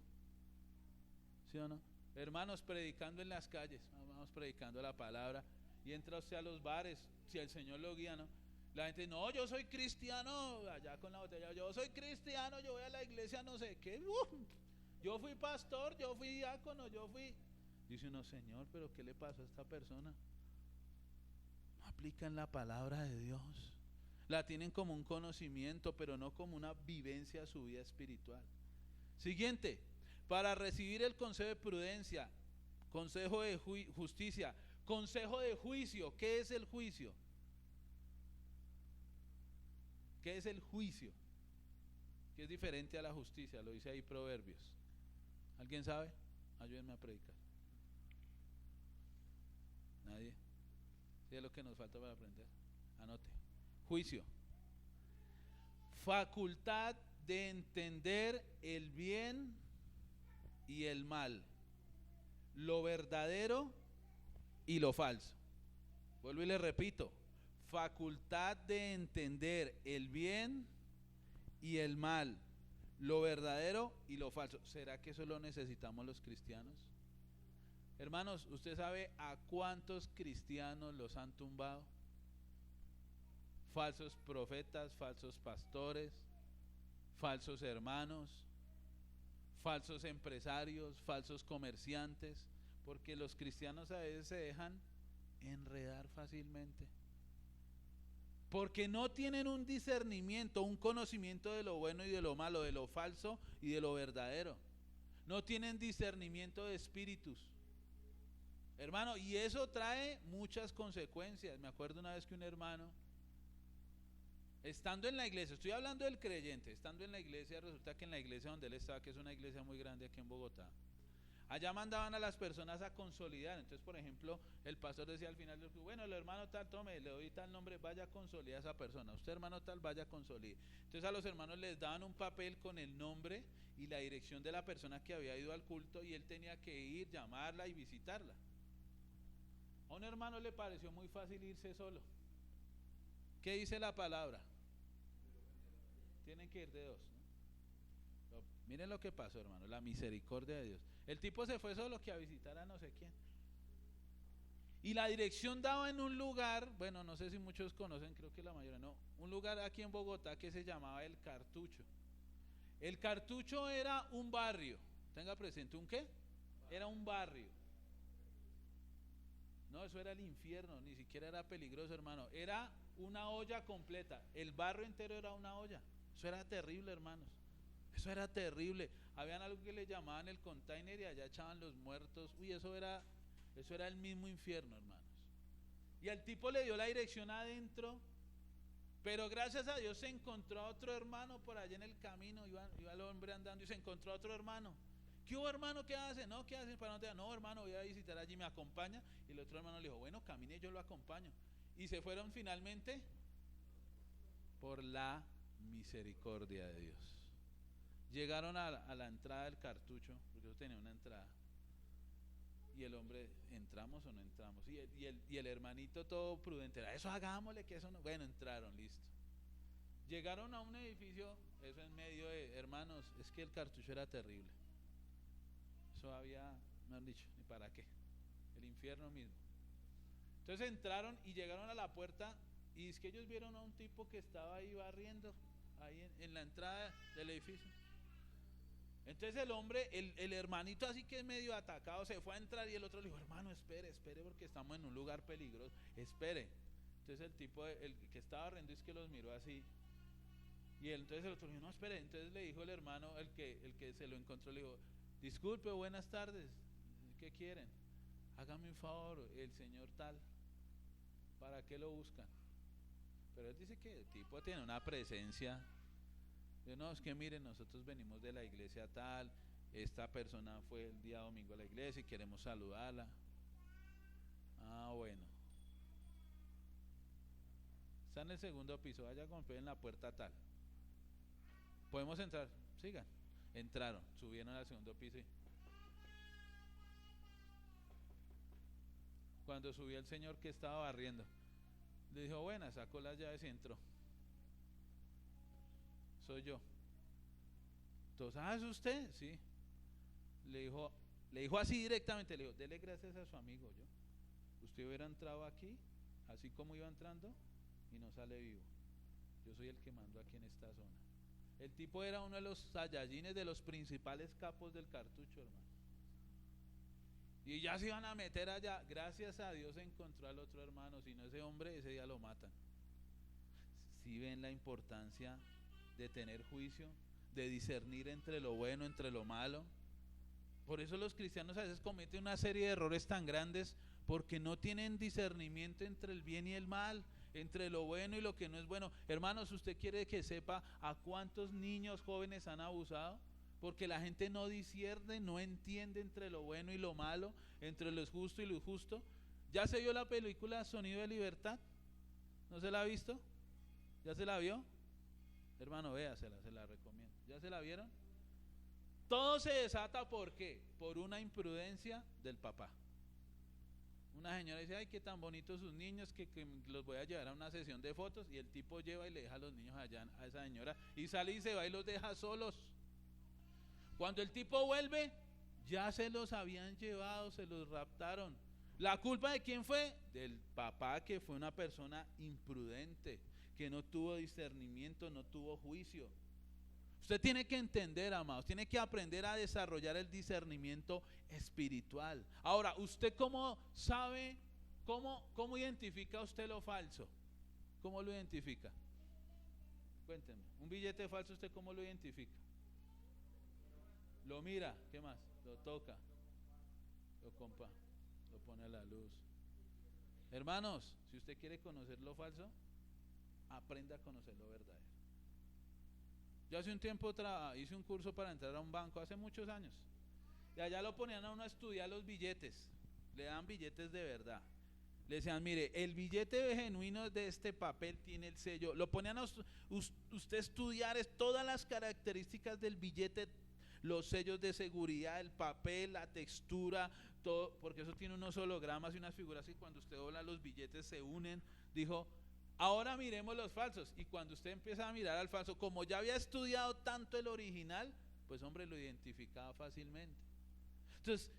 ¿Sí o no? Hermanos, predicando en las calles, vamos predicando la palabra, y entra usted a los bares, si el Señor lo guía, ¿no? La gente, no, yo soy cristiano, allá con la botella, yo soy cristiano, yo voy a la iglesia, no sé qué, yo fui pastor, yo fui diácono, yo fui. Dice uno, Señor, pero ¿qué le pasó a esta persona? No aplican la palabra de Dios. La tienen como un conocimiento, pero no como una vivencia de su vida espiritual. Siguiente, para recibir el consejo de prudencia, consejo de justicia, consejo de juicio. ¿Qué es el juicio? ¿Qué es el juicio? Que es diferente a la justicia, lo dice ahí Proverbios. ¿Alguien sabe? Ayúdenme a predicar. ¿Nadie? ¿Sí es lo que nos falta para aprender? Anote. Juicio. Facultad de entender el bien y el mal, lo verdadero y lo falso. Vuelvo y le repito. Facultad de entender el bien y el mal, lo verdadero y lo falso. ¿Será que eso lo necesitamos los cristianos? Hermanos, ¿usted sabe a cuántos cristianos los han tumbado? Falsos profetas, falsos pastores, falsos hermanos, falsos empresarios, falsos comerciantes, porque los cristianos a veces se dejan enredar fácilmente. Porque no tienen un discernimiento, un conocimiento de lo bueno y de lo malo, de lo falso y de lo verdadero. No tienen discernimiento de espíritus. Hermano, y eso trae muchas consecuencias. Me acuerdo una vez que un hermano, estando en la iglesia, estoy hablando del creyente, estando en la iglesia, resulta que en la iglesia donde él estaba, que es una iglesia muy grande aquí en Bogotá, allá mandaban a las personas a consolidar. Entonces, por ejemplo, el pastor decía al final, bueno, el hermano tal, tome, le doy tal nombre, vaya a consolidar a esa persona. Usted, hermano tal, vaya a consolidar. Entonces a los hermanos les daban un papel con el nombre y la dirección de la persona que había ido al culto, y él tenía que ir, llamarla y visitarla. A un hermano le pareció muy fácil irse solo. ¿Qué dice la palabra? Tienen que ir de dos, ¿no? Miren lo que pasó, hermano, la misericordia de Dios. El tipo se fue solo que a visitar a no sé quién. Y la dirección daba en un lugar, bueno, no sé si muchos conocen, creo que la mayoría no, un lugar aquí en Bogotá que se llamaba El Cartucho. El Cartucho era un barrio. Tenga presente, ¿un qué? Era un barrio. No, eso era el infierno, ni siquiera era peligroso, hermano. Era una olla completa. El barrio entero era una olla. Eso era terrible, hermanos. Eso era terrible. Habían algo que le llamaban el container y allá echaban los muertos. Uy, eso era el mismo infierno, hermanos. Y al tipo le dio la dirección adentro, pero gracias a Dios se encontró a otro hermano por allá en el camino. Iba el hombre andando y se encontró a otro hermano. ¿Qué hubo, hermano? ¿Qué hace? No, ¿qué hace? ¿Para dónde va? No, hermano, voy a visitar allí, ¿me acompaña? Y el otro hermano le dijo, bueno, camine, yo lo acompaño. Y se fueron finalmente por la misericordia de Dios. Llegaron a la entrada del Cartucho, porque eso tenía una entrada. Y el hombre, ¿entramos o no entramos? Y el hermanito todo prudente, eso hagámosle, que eso no. Bueno, entraron, listo. Llegaron a un edificio, eso en medio de, hermanos, es que el Cartucho era terrible. Eso había, me han dicho, ni para qué, el infierno mismo. Entonces entraron y llegaron a la puerta, y es que ellos vieron a un tipo que estaba ahí barriendo, ahí en la entrada del edificio. Entonces el hombre, el hermanito así que es medio atacado, se fue a entrar y el otro le dijo, hermano, espere, porque estamos en un lugar peligroso, espere. Entonces el tipo, el que estaba riendo es que los miró así. Y él, entonces el otro dijo, no, espere. Entonces le dijo el hermano, el que se lo encontró, le dijo, disculpe, buenas tardes, ¿qué quieren? Hágame un favor, el señor tal, ¿para qué lo buscan? Pero él dice que el tipo tiene una presencia. Yo, no, es que miren, nosotros venimos de la iglesia tal, esta persona fue el día domingo a la iglesia y queremos saludarla. Ah, bueno. Está en el segundo piso, vaya a golpear en la puerta tal. ¿Podemos entrar? Sigan. Entraron, subieron al segundo piso y cuando subió el señor que estaba barriendo, le dijo, buena, sacó las llaves y entró. Soy yo. Entonces, ¿es usted? Sí. Le dijo así directamente, le dijo, dele gracias a su amigo yo. Usted hubiera entrado aquí, así como iba entrando, y no sale vivo. Yo soy el que mando aquí en esta zona. El tipo era uno de los saiyajines, de los principales capos del cartucho, hermano. Y ya se iban a meter allá. Gracias a Dios encontró al otro hermano. Si no, ese hombre ese día lo matan. Si ven la importancia de tener juicio, de discernir entre lo bueno, entre lo malo. Por eso los cristianos a veces cometen una serie de errores tan grandes, porque no tienen discernimiento entre el bien y el mal, entre lo bueno y lo que no es bueno. Hermanos, ¿usted quiere que sepa a cuántos niños jóvenes han abusado? Porque la gente no discierne, no entiende entre lo bueno y lo malo, entre lo justo y lo injusto. ¿Ya se vio la película Sonido de Libertad? ¿No se la ha visto? ¿Ya se la vio? Hermano, véasela, se la recomiendo. ¿Ya se la vieron? Todo se desata, ¿por qué? Por una imprudencia del papá. Una señora dice, ay, qué tan bonitos sus niños, que los voy a llevar a una sesión de fotos, y el tipo lleva y le deja a los niños allá a esa señora, y sale y se va y los deja solos. Cuando el tipo vuelve, ya se los habían llevado, se los raptaron. ¿La culpa de quién fue? Del papá, que fue una persona imprudente, que no tuvo discernimiento, no tuvo juicio. Usted tiene que entender, amados, tiene que aprender a desarrollar el discernimiento espiritual. Ahora, ¿usted cómo sabe, cómo identifica usted lo falso? ¿Cómo lo identifica? Cuénteme, un billete falso, ¿usted cómo lo identifica? Lo mira, ¿qué más? Lo toca, lo compra, lo pone a la luz. Hermanos, si usted quiere conocer lo falso, aprenda a conocer lo verdadero. Yo hace un tiempo hice un curso para entrar a un banco, hace muchos años, y allá lo ponían a uno a estudiar los billetes, le dan billetes de verdad. Le decían, mire, el billete genuino de este papel tiene el sello. Lo ponían a usted estudiar todas las características del billete, los sellos de seguridad, el papel, la textura, todo, porque eso tiene unos hologramas y unas figuras, y cuando usted dobla los billetes se unen. Dijo, ahora miremos los falsos. Y cuando usted empieza a mirar al falso, como ya había estudiado tanto el original, pues hombre, lo identificaba fácilmente. Entonces,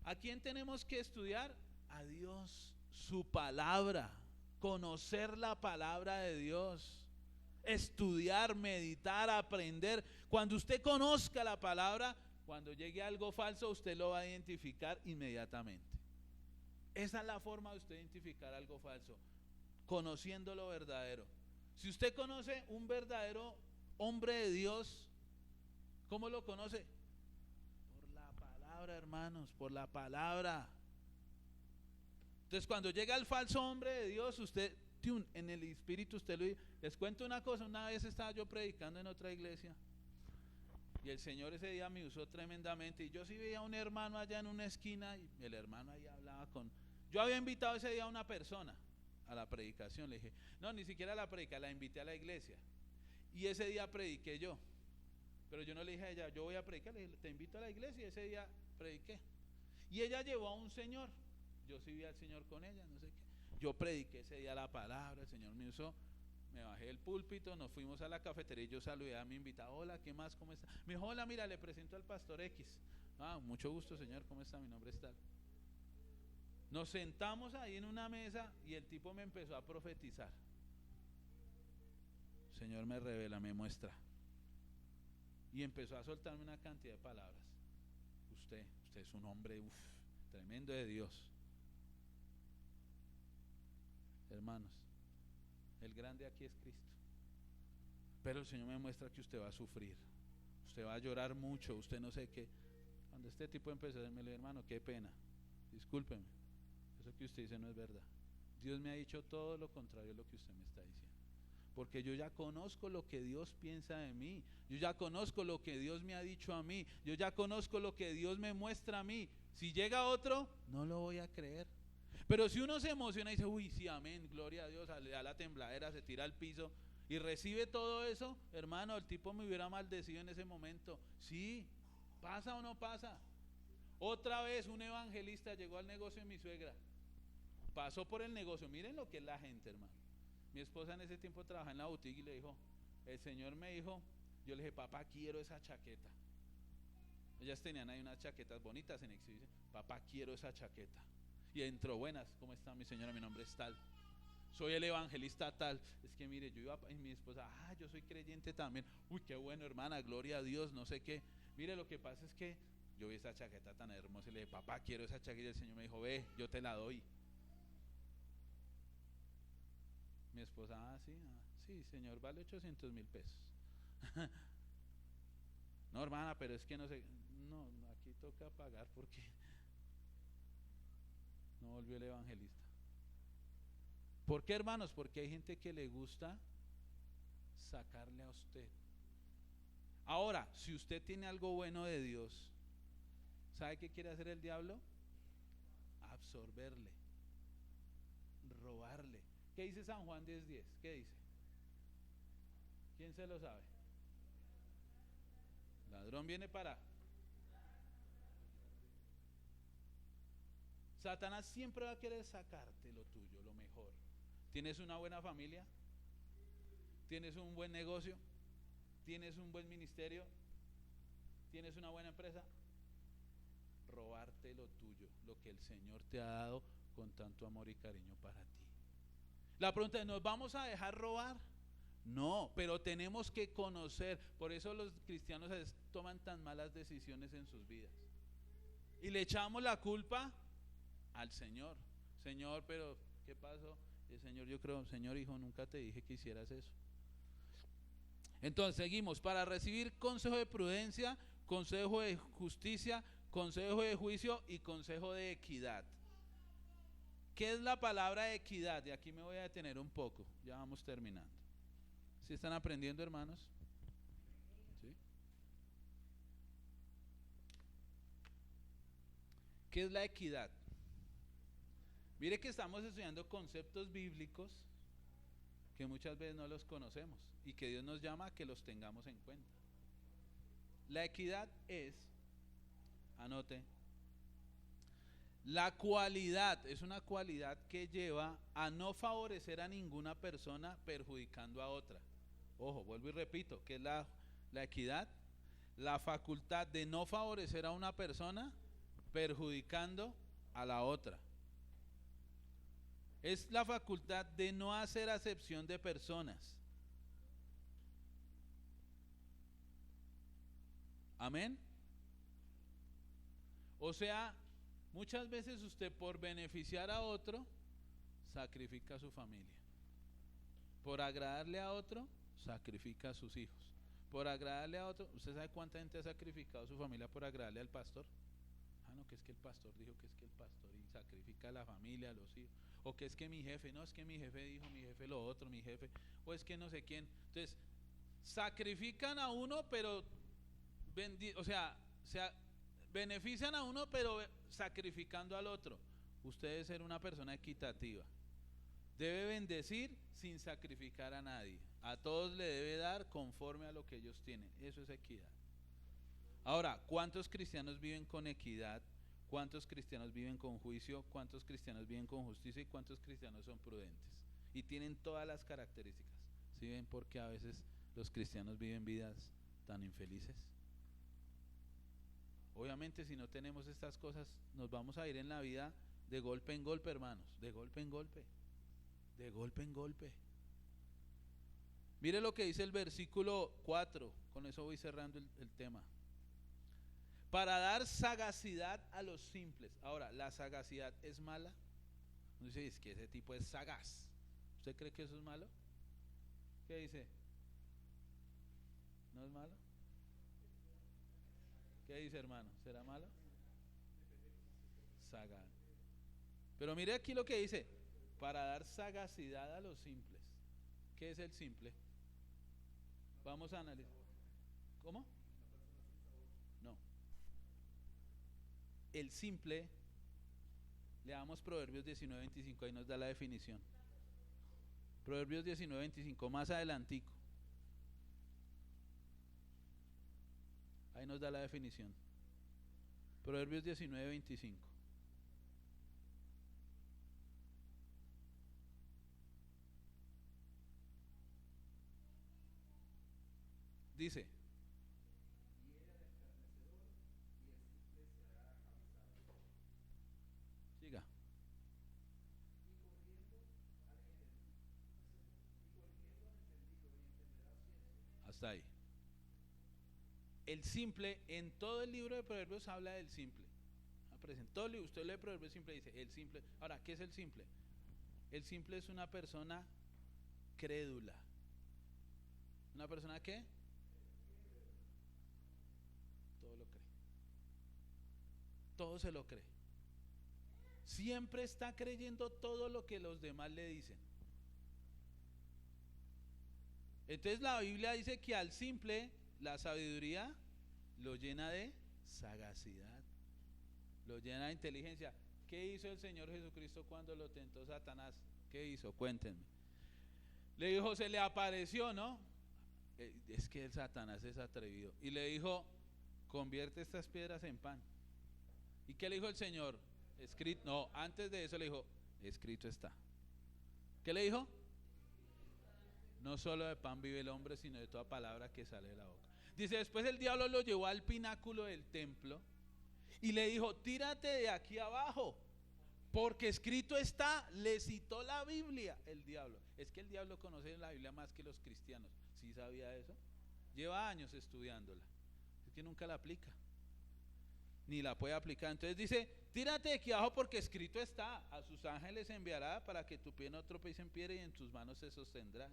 ¿a quién tenemos que estudiar? A Dios, su palabra, conocer la palabra de Dios, estudiar, meditar, aprender. Cuando usted conozca la palabra, cuando llegue algo falso, usted lo va a identificar inmediatamente. Esa es la forma de usted identificar algo falso, conociendo lo verdadero. Si usted conoce un verdadero hombre de Dios, ¿cómo lo conoce? Por la palabra, hermanos, por la palabra. Entonces, cuando llega el falso hombre de Dios, usted en el espíritu, usted lo dice. Les cuento una cosa, una vez estaba yo predicando en otra iglesia y el Señor ese día me usó tremendamente, y yo sí veía a un hermano allá en una esquina, y el hermano ahí hablaba yo había invitado ese día a una persona a la predicación. Le dije, no, ni siquiera a la predica, la invité a la iglesia, y ese día prediqué yo, pero yo no le dije a ella, yo voy a predicar. Le dije, te invito a la iglesia, y ese día prediqué, y ella llevó a un señor. Yo sí vi al Señor con ella, no sé qué. Yo prediqué ese día la palabra, el Señor me usó. Me bajé del púlpito, nos fuimos a la cafetería y yo saludé a mi invitado. Hola, ¿qué más? ¿Cómo está? Me dijo, hola, mira, le presento al pastor X. Ah, mucho gusto, señor, ¿cómo está? Mi nombre es tal. Nos sentamos ahí en una mesa y el tipo me empezó a profetizar. El Señor me revela, me muestra. Y empezó a soltarme una cantidad de palabras. Usted es un hombre tremendo de Dios. hermanos, el grande aquí es Cristo. Pero el Señor me muestra que usted va a sufrir, usted va a llorar mucho, usted no sé qué. Cuando este tipo empezó a decirme, hermano, qué pena, discúlpeme, eso que usted dice no es verdad. Dios me ha dicho todo lo contrario de lo que usted me está diciendo. Porque yo ya conozco lo que Dios piensa de mí, yo ya conozco lo que Dios me ha dicho a mí, yo ya conozco lo que Dios me muestra a mí. Si llega otro, no lo voy a creer. Pero si uno se emociona y dice, uy, sí, amén, gloria a Dios, le da la tembladera, se tira al piso y recibe todo eso, hermano, el tipo me hubiera maldecido en ese momento. Sí, ¿pasa o no pasa? Otra vez un evangelista llegó al negocio de mi suegra, pasó por el negocio, miren lo que es la gente, hermano. Mi esposa en ese tiempo trabajaba en la boutique y le dijo, el Señor me dijo, yo le dije, papá, quiero esa chaqueta. Ellas tenían ahí unas chaquetas bonitas en exhibición. Papá, quiero esa chaqueta. Y entró, buenas, ¿cómo está mi señora? Mi nombre es tal, soy el evangelista tal. Es que mire, yo iba, y mi esposa, yo soy creyente también. Uy, qué bueno, hermana, gloria a Dios, no sé qué. Mire, lo que pasa es que yo vi esa chaqueta tan hermosa y le dije, papá, quiero esa chaqueta. Y el Señor me dijo, ve, yo te la doy. Mi esposa, sí, señor, vale 800,000 pesos. No, hermana, pero es que no sé, no, aquí toca pagar porque no volvió el evangelista. ¿Por qué, hermanos? Porque hay gente que le gusta sacarle a usted. Ahora, si usted tiene algo bueno de Dios, ¿sabe qué quiere hacer el diablo? Absorberle, robarle. ¿Qué dice San Juan 10:10? ¿Qué dice? ¿Quién se lo sabe? Ladrón viene para. Satanás siempre va a querer sacarte lo tuyo, lo mejor. ¿Tienes una buena familia? ¿Tienes un buen negocio? ¿Tienes un buen ministerio? ¿Tienes una buena empresa? Robarte lo tuyo, lo que el Señor te ha dado con tanto amor y cariño para ti. La pregunta es, ¿nos vamos a dejar robar? No, pero tenemos que conocer. Por eso los cristianos toman tan malas decisiones en sus vidas y le echamos la culpa al Señor. Señor, pero ¿qué pasó? El Señor, yo creo, Señor, hijo, nunca te dije que hicieras eso. Entonces seguimos, para recibir consejo de prudencia, consejo de justicia, consejo de juicio y consejo de equidad. ¿Qué es la palabra equidad? Y aquí me voy a detener un poco, ya vamos terminando. ¿Sí están aprendiendo, hermanos? ¿Sí? ¿Qué es la equidad? Mire que estamos estudiando conceptos bíblicos que muchas veces no los conocemos y que Dios nos llama a que los tengamos en cuenta. La equidad es, anote, la cualidad, es una cualidad que lleva a no favorecer a ninguna persona perjudicando a otra. Ojo, vuelvo y repito, ¿qué es la equidad? La facultad de no favorecer a una persona perjudicando a la otra. Es la facultad de no hacer acepción de personas. Amén. O sea, muchas veces usted por beneficiar a otro sacrifica a su familia. Por agradarle a otro sacrifica a sus hijos. Por agradarle a otro, ¿usted sabe cuánta gente ha sacrificado a su familia por agradarle al pastor? No, que es que el pastor dijo, que es que el pastor, y sacrifica a la familia, a los hijos. O que es que mi jefe, no, es que mi jefe dijo, mi jefe lo otro, mi jefe, o es que no sé quién. Entonces, sacrifican a uno, pero benefician a uno, pero sacrificando al otro. Usted debe ser una persona equitativa. Debe bendecir sin sacrificar a nadie. A todos le debe dar conforme a lo que ellos tienen. Eso es equidad. Ahora, ¿cuántos cristianos viven con equidad? ¿Cuántos cristianos viven con juicio? ¿Cuántos cristianos viven con justicia? ¿Y cuántos cristianos son prudentes? Y tienen todas las características. ¿Sí ven por qué a veces los cristianos viven vidas tan infelices? Obviamente, si no tenemos estas cosas, nos vamos a ir en la vida de golpe en golpe, hermanos. De golpe en golpe. De golpe en golpe. Mire lo que dice el versículo 4. Con eso voy cerrando el tema. Para dar sagacidad a los simples. Ahora, ¿la sagacidad es mala? No sé, es que ese tipo es sagaz. ¿Usted cree que eso es malo? ¿Qué dice? ¿No es malo? ¿Qué dice, hermano? ¿Será malo? Sagaz. Pero mire aquí lo que dice, para dar sagacidad a los simples. ¿Qué es el simple? Vamos a analizar. ¿Cómo? No. El simple, leamos Proverbios 19:25, ahí nos da la definición. Proverbios 19:25, más adelantico. Ahí nos da la definición. Proverbios 19:25. Dice, siga. Hasta ahí. El simple, en todo el libro de Proverbios habla del simple. Todo el libro, usted lee Proverbios simple y dice, el simple. Ahora, ¿qué es el simple? El simple es una persona crédula. ¿Una persona qué? Todo lo cree. Todo se lo cree. Siempre está creyendo todo lo que los demás le dicen. Entonces la Biblia dice que al simple la sabiduría lo llena de sagacidad, lo llena de inteligencia. ¿Qué hizo el Señor Jesucristo cuando lo tentó Satanás? ¿Qué hizo? Cuéntenme. Le dijo, se le apareció, ¿no? Es que el Satanás es atrevido. Y le dijo, convierte estas piedras en pan. ¿Y qué le dijo el Señor? Escrito, no, antes de eso le dijo, escrito está. ¿Qué le dijo? No solo de pan vive el hombre, sino de toda palabra que sale de la boca. Dice, después el diablo lo llevó al pináculo del templo y le dijo, tírate de aquí abajo, porque escrito está. Le citó la Biblia el diablo. Es que el diablo conoce la Biblia más que los cristianos. ¿Sí sabía eso? Lleva años estudiándola. Es que nunca la aplica, ni la puede aplicar. Entonces dice, tírate de aquí abajo porque escrito está, a sus ángeles enviará para que tu pie no tropiece en piedra y en tus manos se sostendrán.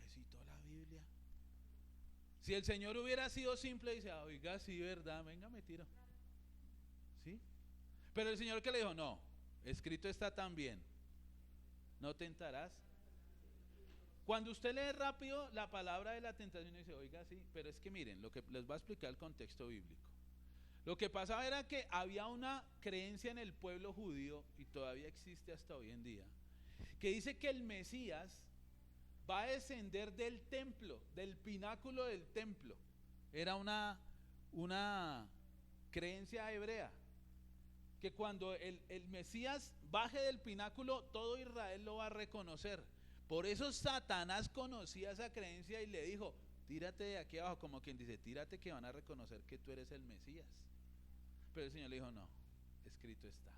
Le citó la Biblia. Si el Señor hubiera sido simple, dice, oiga, sí, verdad, venga, me tiro. ¿Sí? Pero el Señor, que le dijo, no, escrito está también, no tentarás. Cuando usted lee rápido la palabra de la tentación, dice, oiga, sí, pero es que miren, lo que les va a explicar el contexto bíblico. Lo que pasaba era que había una creencia en el pueblo judío, y todavía existe hasta hoy en día, que dice que el Mesías va a descender del templo, del pináculo del templo. Era una creencia hebrea, que cuando el Mesías baje del pináculo, todo Israel lo va a reconocer. Por eso Satanás conocía esa creencia y le dijo, tírate de aquí abajo, como quien dice, tírate que van a reconocer que tú eres el Mesías. Pero el Señor le dijo, no, escrito está,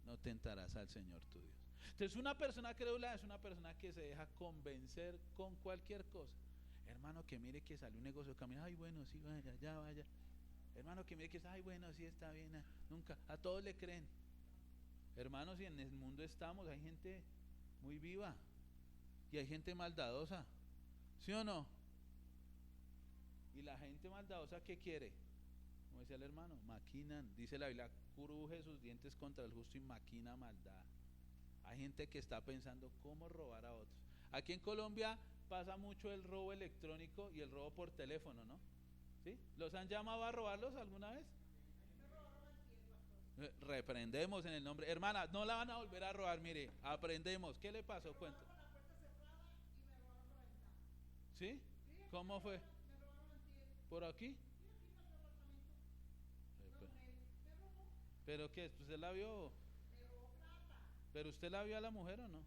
no tentarás al Señor tu Dios. Entonces una persona crédula es una persona que se deja convencer con cualquier cosa. Hermano, que mire que salió un negocio camino, ay bueno, sí, vaya, ya vaya. Hermano, que mire que ay bueno, sí está bien, nunca, a todos le creen. Hermanos, y en el mundo estamos, hay gente muy viva y hay gente maldadosa, ¿sí o no? Y la gente maldadosa, ¿qué quiere? Como decía el hermano, maquinan, dice la Biblia, cruje sus dientes contra el justo y maquina maldad. Hay gente que está pensando cómo robar a otros. Aquí en Colombia pasa mucho el robo electrónico y el robo por teléfono, ¿no? ¿Sí? ¿Los han llamado a robarlos alguna vez? Reprendemos en el nombre. Hermana, no la van a volver a robar, mire, aprendemos. ¿Qué le pasó? Cuenta. ¿Sí? ¿Cómo fue? ¿Por aquí? ¿Pero qué? ¿Usted la vio? ¿Pero usted la vio a la mujer o no?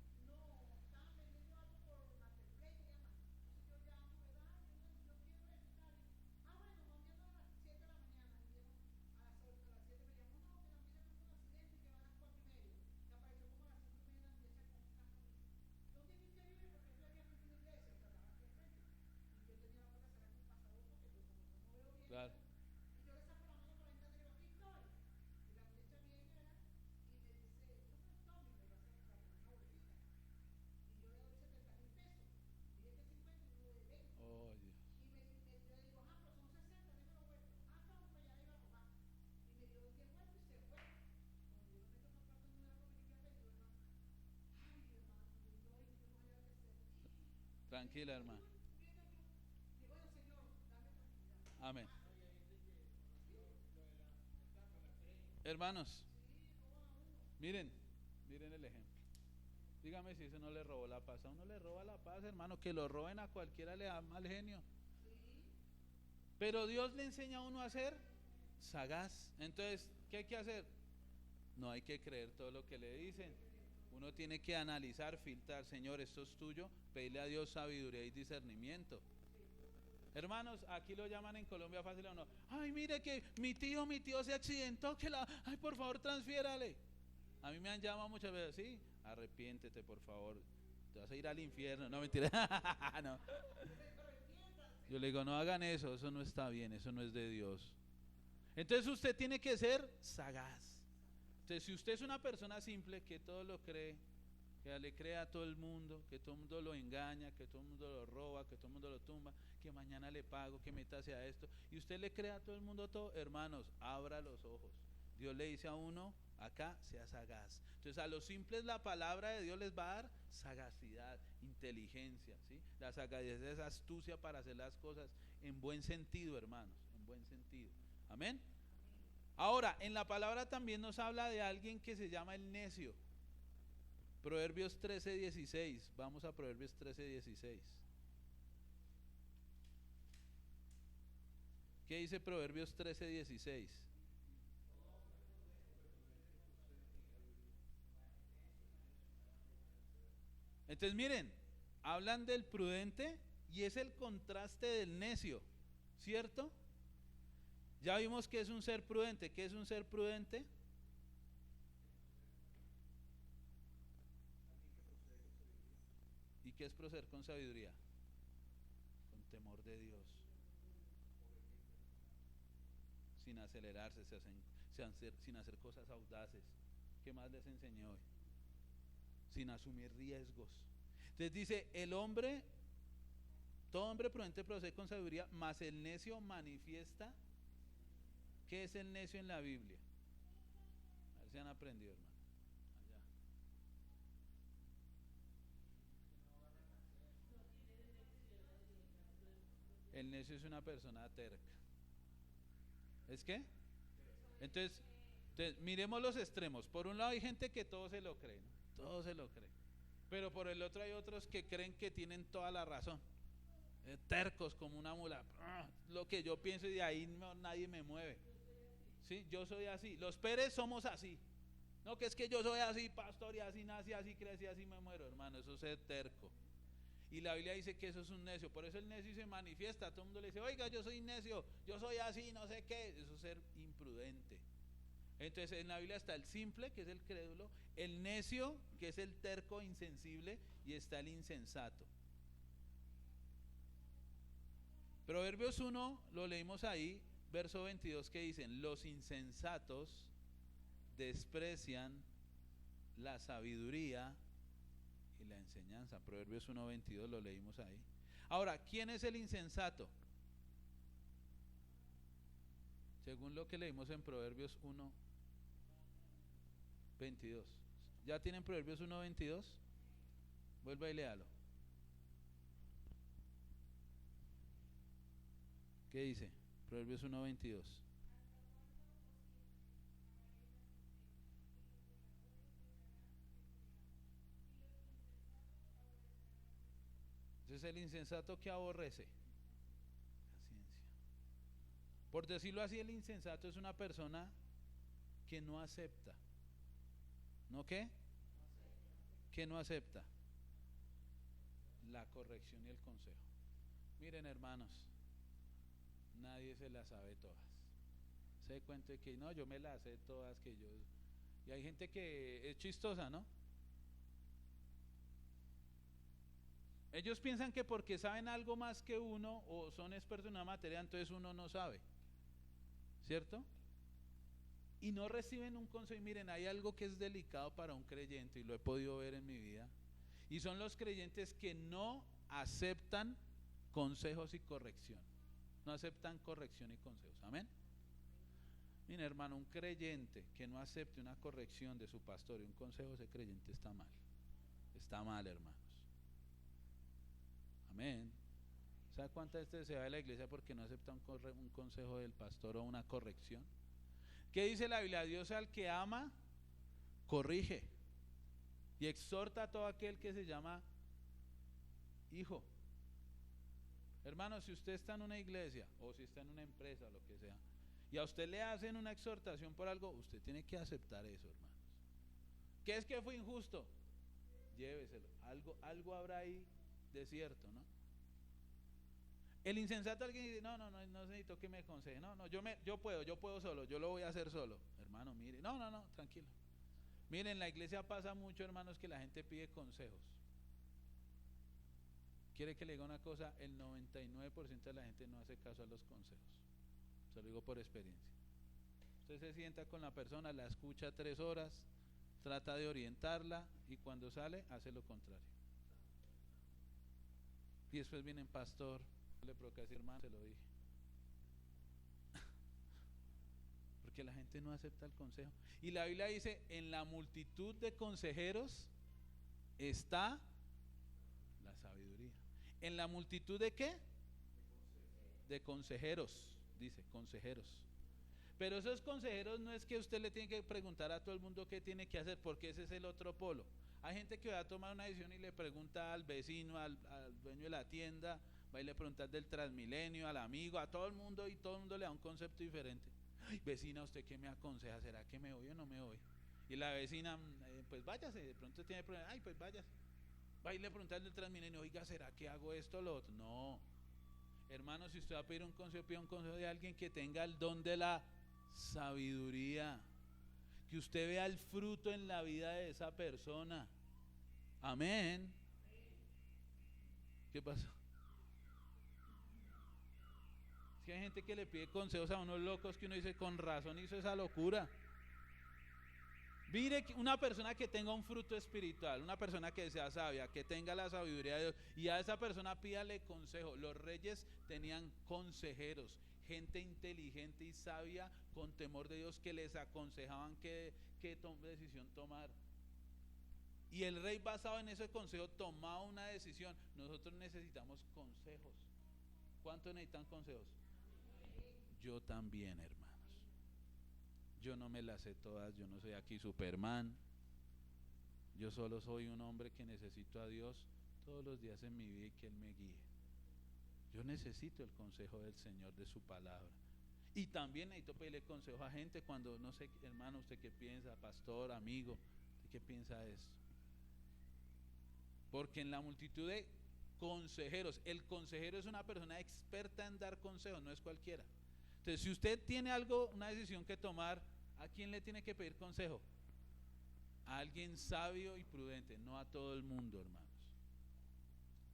Claro. Tranquila, hermano. Amén. Hermanos, miren, miren el ejemplo. Dígame si eso no le robó la paz. A uno le roba la paz, hermano. Que lo roben a cualquiera le da mal genio. Pero Dios le enseña a uno a ser sagaz. Entonces, ¿qué hay que hacer? No hay que creer todo lo que le dicen. Uno tiene que analizar, filtrar. Señor, esto es tuyo. Pedirle a Dios sabiduría y discernimiento. Hermanos, aquí lo llaman en Colombia fácil o no. Ay, mire que mi tío se accidentó, ay, por favor, transfiérale. A mí me han llamado muchas veces, sí, arrepiéntete, por favor. Te vas a ir al infierno. No, mentira. No. Yo le digo, no hagan eso, eso no está bien, eso no es de Dios. Entonces usted tiene que ser sagaz. Entonces, si usted es una persona simple que todo lo cree, que le cree a todo el mundo, que todo el mundo lo engaña, que todo el mundo lo roba, que todo el mundo lo tumba, que mañana le pago, que métase a esto, y usted le cree a todo el mundo todo, hermanos, abra los ojos. Dios le dice a uno, acá sea sagaz. Entonces a los simples la palabra de Dios les va a dar sagacidad, inteligencia, ¿sí? La sagacidad es astucia para hacer las cosas en buen sentido, hermanos, en buen sentido. Amén. Ahora, en la palabra también nos habla de alguien que se llama el necio. Proverbios 13:16. Vamos a Proverbios 13:16. ¿Qué dice Proverbios 13:16? Entonces miren, hablan del prudente y es el contraste del necio, ¿cierto? Ya vimos que es un ser prudente. ¿Qué es un ser prudente? ¿Y qué es proceder con sabiduría? Con temor de Dios. Sin acelerarse, sin hacer cosas audaces. ¿Qué más les enseñé hoy? Sin asumir riesgos. Entonces dice, todo hombre prudente procede con sabiduría, mas el necio manifiesta. ¿Qué es el necio en la Biblia? A ver si han aprendido, hermano. Allá. El necio es una persona terca. ¿Es qué? Entonces, miremos los extremos. Por un lado hay gente que todo se lo cree, ¿no? Todo se lo cree. Pero por el otro hay otros que creen que tienen toda la razón. Tercos como una mula. Lo que yo pienso y de ahí no, nadie me mueve. ¿Sí? Yo soy así. Los Pérez somos así. No, que es que yo soy así, pastor, y así nací, así crecí, así me muero, hermano. Eso es ser terco. Y la Biblia dice que eso es un necio. Por eso el necio se manifiesta. Todo el mundo le dice, oiga, yo soy necio, yo soy así, no sé qué. Eso es ser imprudente. Entonces en la Biblia está el simple, que es el crédulo, el necio, que es el terco, insensible, y está el insensato. Proverbios 1, lo leímos ahí, verso 22, que dicen, los insensatos desprecian la sabiduría y la enseñanza. Proverbios 1:22 lo leímos ahí. Ahora, ¿quién es el insensato? Según lo que leímos en Proverbios 1:22. ¿Ya tienen Proverbios 1:22? Vuelva y léalo. ¿Qué dice? Proverbios 1:22. Entonces el insensato que aborrece la ciencia. Por decirlo así, el insensato es una persona que no acepta. ¿No qué? Que no acepta la corrección y el consejo. Miren, hermanos, nadie se las sabe todas. Se cuenta que no, yo me las sé todas, que yo. Y hay gente que es chistosa, ¿no? Ellos piensan que porque saben algo más que uno o son expertos en una materia, entonces uno no sabe, ¿cierto? Y no reciben un consejo. Y miren, hay algo que es delicado para un creyente y lo he podido ver en mi vida, y son los creyentes que no aceptan consejos y corrección. No aceptan corrección y consejos. Amén. Mira, hermano, un creyente que no acepte una corrección de su pastor y un consejo, ese creyente está mal. Está mal, hermanos. Amén. Amén. ¿Sabe cuánta gente se va de la iglesia porque no acepta un consejo del pastor o una corrección? ¿Qué dice la Biblia? Dios al que ama, corrige y exhorta a todo aquel que se llama hijo. Hermano, si usted está en una iglesia o si está en una empresa, lo que sea, y a usted le hacen una exhortación por algo, usted tiene que aceptar eso, hermanos. ¿Qué es que fue injusto? Lléveselo. Algo habrá ahí de cierto, ¿no? El insensato, alguien dice, no necesito que me aconseje, yo puedo solo, yo lo voy a hacer solo. Hermano, mire, no, tranquilo. Miren, en la iglesia pasa mucho, hermanos, que la gente pide consejos. Quiere que le diga una cosa, el 99% de la gente no hace caso a los consejos. Se lo digo por experiencia. Usted se sienta con la persona, la escucha 3 horas, trata de orientarla y cuando sale hace lo contrario. Y después viene el pastor, le provoca decir, hermano, se lo dije. Porque la gente no acepta el consejo. Y la Biblia dice, en la multitud de consejeros está la sabiduría. ¿En la multitud de qué? De consejeros, dice, consejeros. Pero esos consejeros no es que usted le tiene que preguntar a todo el mundo qué tiene que hacer, porque ese es el otro polo. Hay gente que va a tomar una decisión y le pregunta al vecino, al dueño de la tienda, va y le pregunta del Transmilenio, al amigo, a todo el mundo, y todo el mundo le da un concepto diferente. Ay, vecina, ¿usted qué me aconseja? ¿Será que me voy o no me voy? Y la vecina, pues váyase, de pronto tiene problemas, ay, pues váyase. Va y le pregunta al del Transmilenio, oiga, ¿será que hago esto o lo otro? No. Hermano, si usted va a pedir un consejo, pida un consejo de alguien que tenga el don de la sabiduría, que usted vea el fruto en la vida de esa persona. Amén. ¿Qué pasó? Es que hay gente que le pide consejos a unos locos que uno dice, con razón hizo esa locura. Mire, una persona que tenga un fruto espiritual, una persona que sea sabia, que tenga la sabiduría de Dios, y a esa persona pídale consejo. Los reyes tenían consejeros, gente inteligente y sabia con temor de Dios que les aconsejaban qué decisión tomar. Y el rey, basado en ese consejo, tomaba una decisión. Nosotros necesitamos consejos. ¿Cuántos necesitan consejos? Yo también, hermanos. Yo no me las sé todas, yo no soy aquí Superman. Yo solo soy un hombre que necesito a Dios todos los días en mi vida y que Él me guíe. Yo necesito el consejo del Señor, de su palabra. Y también necesito pedirle consejo a gente cuando, no sé, hermano, ¿usted qué piensa? Pastor, amigo, ¿usted qué piensa de esto? Porque en la multitud de consejeros, el consejero es una persona experta en dar consejos, no es cualquiera. Entonces, si usted tiene algo, una decisión que tomar, ¿a quién le tiene que pedir consejo? A alguien sabio y prudente, no a todo el mundo, hermanos.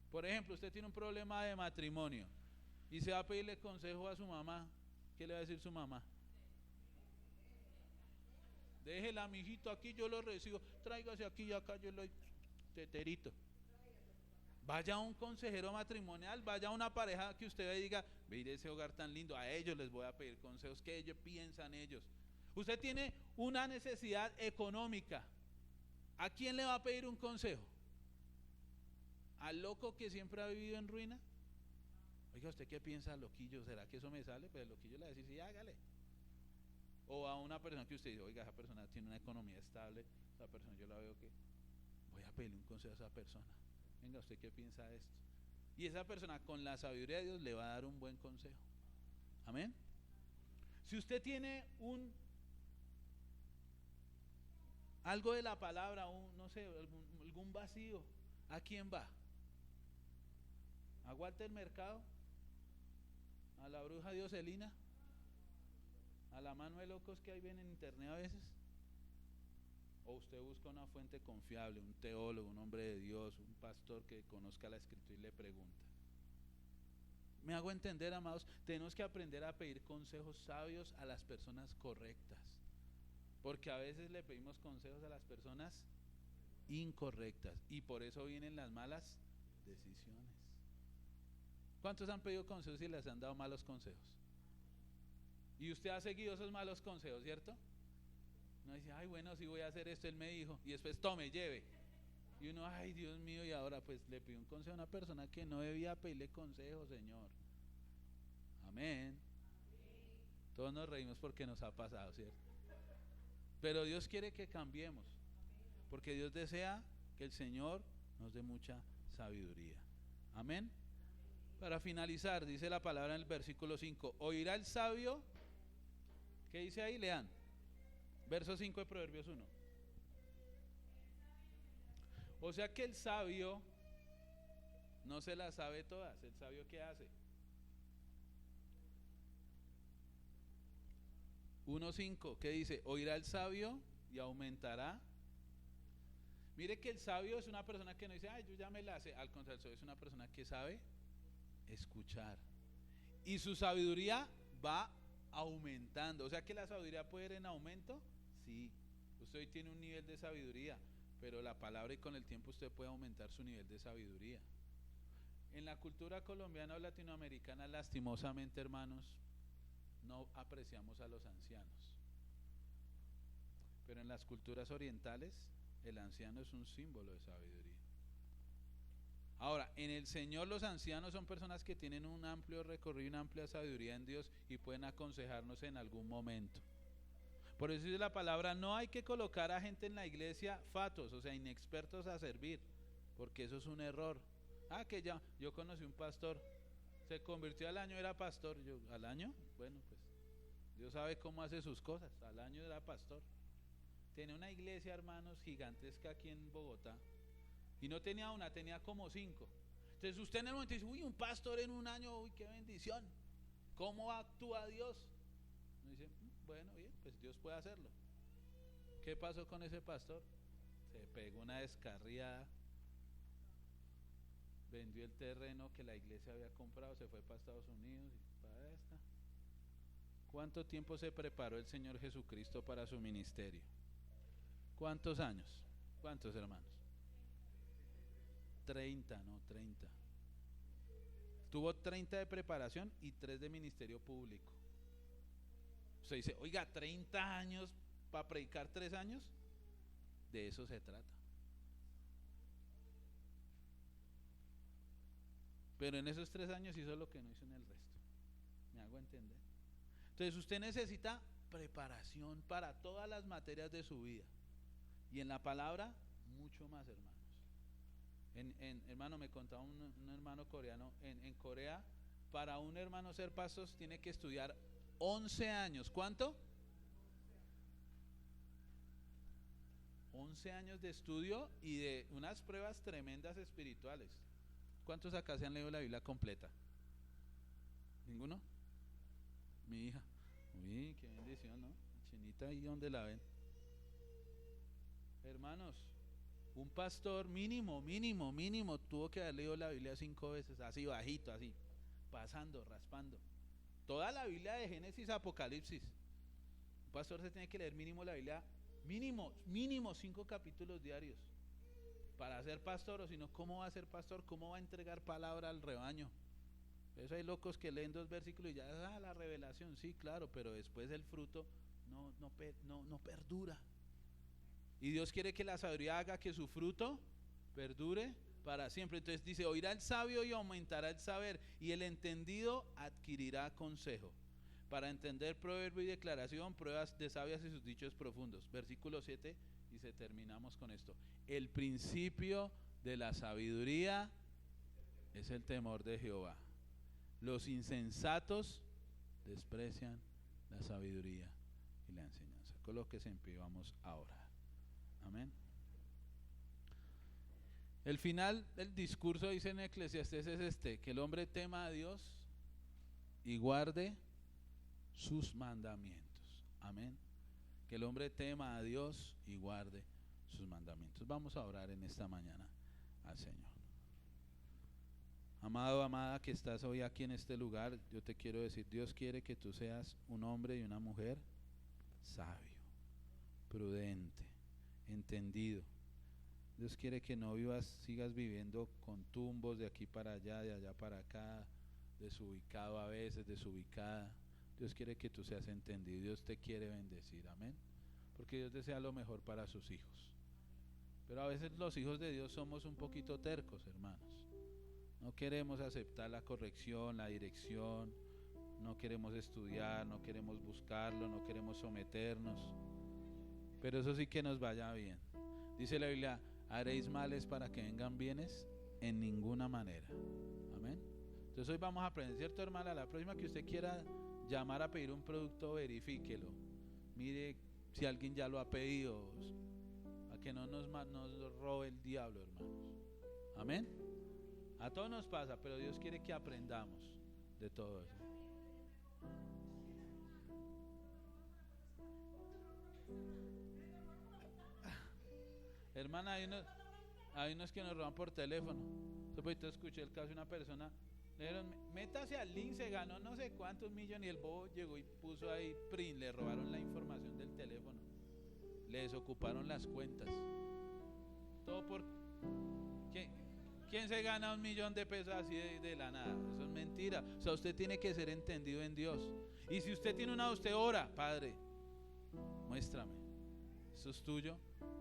Por ejemplo, usted tiene un problema de matrimonio y se va a pedirle consejo a su mamá. ¿Qué le va a decir su mamá? Déjela, mijito, aquí yo lo recibo. Tráigase aquí y acá yo lo doy teterito. Vaya a un consejero matrimonial, vaya a una pareja que usted diga, mire ese hogar tan lindo, a ellos les voy a pedir consejos, ¿qué ellos piensan ellos? Usted tiene una necesidad económica, ¿a quién le va a pedir un consejo? ¿Al loco que siempre ha vivido en ruina? Oiga, ¿usted qué piensa, loquillo? ¿Será que eso me sale? Pues el loquillo le va a decir, sí, hágale. O a una persona que usted dice, oiga, esa persona tiene una economía estable, esa persona yo la veo que voy a pedirle un consejo a esa persona. Venga, ¿usted qué piensa de esto? Y esa persona con la sabiduría de Dios le va a dar un buen consejo. Amén. Si usted tiene algo de la palabra, no sé, algún vacío, ¿a quién va? ¿A Walter Mercado? ¿A la bruja Dioselina? ¿A la mano de locos que hay ven en internet a veces? ¿O usted busca una fuente confiable, un teólogo, un hombre de Dios, un pastor que conozca la escritura y le pregunta? Me hago entender, amados, tenemos que aprender a pedir consejos sabios a las personas correctas, porque a veces le pedimos consejos a las personas incorrectas y por eso vienen las malas decisiones. ¿Cuántos han pedido consejos y les han dado malos consejos? Y usted ha seguido esos malos consejos, ¿cierto? Uno dice, ay, bueno, si voy a hacer esto, él me dijo, y después tome, lleve. Y Y uno, ay Dios mío, y ahora pues le pido un consejo a una persona que no debía pedirle consejo, Señor. Amén. Todos nos reímos porque nos ha pasado, ¿cierto? Pero Dios quiere que cambiemos, porque Dios desea que el Señor nos dé mucha sabiduría. Amén. Para finalizar, dice la palabra en el versículo 5, oirá el sabio, ¿qué dice ahí? Lean, verso 5 de Proverbios 1. O sea que el sabio no se las sabe todas. ¿El sabio qué hace? 1:5, ¿qué dice? Oirá el sabio y aumentará. Mire que el sabio es una persona que no dice, ay, yo ya me la sé. Al contrario, es una persona que sabe escuchar. Y su sabiduría va aumentando. O sea que la sabiduría puede ir en aumento. Sí, usted hoy tiene un nivel de sabiduría, pero la palabra y con el tiempo usted puede aumentar su nivel de sabiduría. En la cultura colombiana o latinoamericana, lastimosamente, hermanos, no apreciamos a los ancianos. Pero en las culturas orientales, el anciano es un símbolo de sabiduría. Ahora, en el Señor los ancianos son personas que tienen un amplio recorrido y una amplia sabiduría en Dios y pueden aconsejarnos en algún momento. Por eso dice la palabra, no hay que colocar a gente en la iglesia fatos, o sea, inexpertos a servir, porque eso es un error. Ah, que ya, yo conocí un pastor, se convirtió al año, era pastor. Yo, ¿al año? Bueno, pues Dios sabe cómo hace sus cosas. Al año era pastor. Tenía una iglesia, hermanos, gigantesca aquí en Bogotá. Y no tenía una, tenía como 5. Entonces usted en el momento dice, uy, un pastor en un año, uy, qué bendición. ¿Cómo actúa Dios? Y dice, bueno, bien, pues Dios puede hacerlo. ¿Qué pasó con ese pastor? Se pegó una descarriada. Vendió el terreno que la iglesia había comprado, se fue para Estados Unidos y para esta. ¿Cuánto tiempo se preparó el Señor Jesucristo para su ministerio? ¿Cuántos años? ¿Cuántos, hermanos? 30, no, 30. Tuvo 30 de preparación y 3 de ministerio público. Usted dice, oiga, 30 años para predicar 3 años. De eso se trata. Pero en esos 3 años hizo lo que no hizo en el resto. ¿Me hago entender? Entonces usted necesita preparación para todas las materias de su vida. Y en la palabra, mucho más, hermanos. Hermano, me contaba un hermano coreano, en Corea, para un hermano ser pastor tiene que estudiar 11 años. ¿Cuánto? 11 años de estudio y de unas pruebas tremendas espirituales. ¿Cuántos acá se han leído la Biblia completa? ¿Ninguno? Mi hija. Uy, qué bendición, ¿no? Chinita, ahí donde la ven. Hermanos, un pastor mínimo tuvo que haber leído la Biblia 5 veces, así bajito, así, pasando, raspando. Toda la Biblia de Génesis a Apocalipsis. Un pastor se tiene que leer mínimo la Biblia, mínimo 5 capítulos diarios para ser pastor, o si no, ¿cómo va a ser pastor? ¿Cómo va a entregar palabra al rebaño? Eso hay locos que leen 2 versículos y ya, la revelación, sí, claro, pero después el fruto no perdura. Y Dios quiere que la sabiduría haga que su fruto perdure para siempre. Entonces dice, oirá el sabio y aumentará el saber, y el entendido adquirirá consejo. Para entender proverbio y declaración, pruebas de sabias y sus dichos profundos. Versículo 7, y se terminamos con esto. El principio de la sabiduría es el temor de Jehová. Los insensatos desprecian la sabiduría y la enseñanza. Colóquese en pie, vamos a orar. Amén. El final del discurso, dice en Eclesiastés, es este: que el hombre tema a Dios y guarde sus mandamientos. Amén. Que el hombre tema a Dios y guarde sus mandamientos. Vamos a orar en esta mañana al Señor. Amado, amada que estás hoy aquí en este lugar, yo te quiero decir, Dios quiere que tú seas un hombre y una mujer sabio, prudente, entendido. Dios quiere que no sigas viviendo con tumbos de aquí para allá, de allá para acá, desubicado a veces, desubicada. Dios quiere que tú seas entendido. Dios te quiere bendecir, amén. Porque Dios desea lo mejor para sus hijos. Pero a veces los hijos de Dios somos un poquito tercos, hermanos. No queremos aceptar la corrección, la dirección, no queremos estudiar, no queremos buscarlo, no queremos someternos. Pero eso sí que nos vaya bien. Dice la Biblia, ¿haréis males para que vengan bienes? En ninguna manera. Amén. Entonces hoy vamos a aprender, ¿cierto, hermana? La próxima que usted quiera llamar a pedir un producto, verifíquelo. Mire si alguien ya lo ha pedido, a que no nos robe el diablo, hermanos. Amén. A todos nos pasa, pero Dios quiere que aprendamos de todo eso. Hermana, hay unos que nos roban por teléfono. Yo escuché el caso de una persona, le dijeron, métase al link, se ganó no sé cuántos millones, y el bobo llegó y puso ahí print, le robaron la información del teléfono, le desocuparon las cuentas. Todo por... ¿Quién se gana $1.000.000 así de la nada? Eso es mentira. O sea, usted tiene que ser entendido en Dios. Y si usted tiene una, usted ora, Padre, muéstrame, eso es tuyo.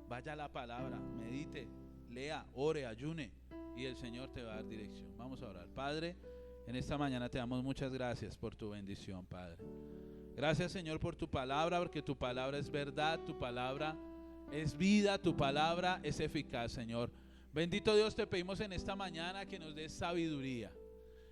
Vaya a la palabra, medite, lea, ore, ayune, y el Señor te va a dar dirección. Vamos a orar. Padre, en esta mañana te damos muchas gracias por tu bendición, Padre. Gracias, Señor, por tu palabra, porque tu palabra es verdad, tu palabra es vida, tu palabra es eficaz, Señor. Bendito Dios, te pedimos en esta mañana que nos des sabiduría.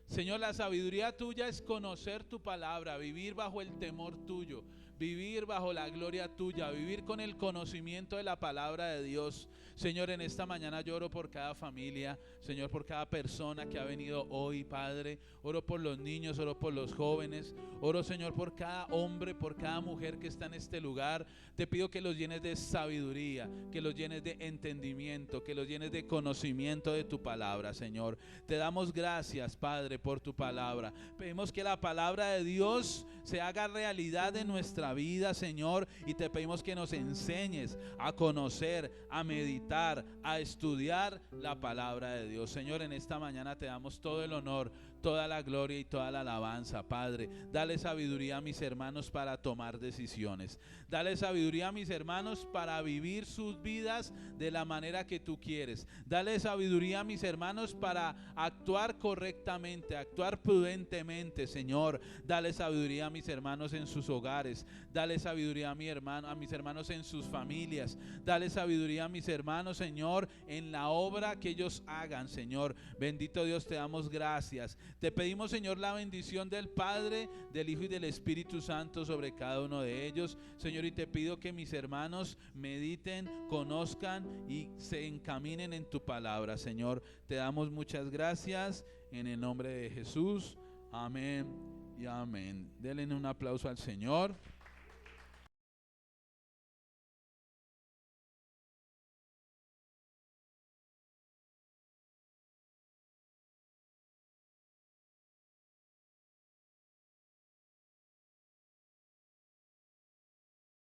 Señor, la sabiduría tuya es conocer tu palabra, vivir bajo el temor tuyo, vivir bajo la gloria tuya, vivir con el conocimiento de la palabra de Dios. Señor, en esta mañana yo oro por cada familia, Señor, por cada persona que ha venido hoy, Padre. Oro por los niños, oro por los jóvenes, oro, Señor, por cada hombre, por cada mujer que está en este lugar. Te pido que los llenes de sabiduría, que los llenes de entendimiento, que los llenes de conocimiento de tu palabra, Señor. Te damos gracias, Padre, por tu palabra. Pedimos que la palabra de Dios se haga realidad en nuestra vida, Señor, y te pedimos que nos enseñes a conocer, a meditar, a estudiar la palabra de Dios. Señor, en esta mañana te damos todo el honor, toda la gloria y toda la alabanza, Padre. Dale sabiduría a mis hermanos para tomar decisiones. Dale sabiduría a mis hermanos para vivir sus vidas de la manera que tú quieres. Dale sabiduría a mis hermanos para actuar correctamente, actuar prudentemente, Señor. Dale sabiduría a mis hermanos en sus hogares. Dale sabiduría a mis hermanos en sus familias. Dale sabiduría a mis hermanos, Señor, en la obra que ellos hagan, Señor. Bendito Dios, te damos gracias. Te pedimos, Señor, la bendición del Padre, del Hijo y del Espíritu Santo sobre cada uno de ellos, Señor, y te pido que mis hermanos mediten, conozcan y se encaminen en tu palabra, Señor. Te damos muchas gracias en el nombre de Jesús. Amén y amén. Denle un aplauso al Señor.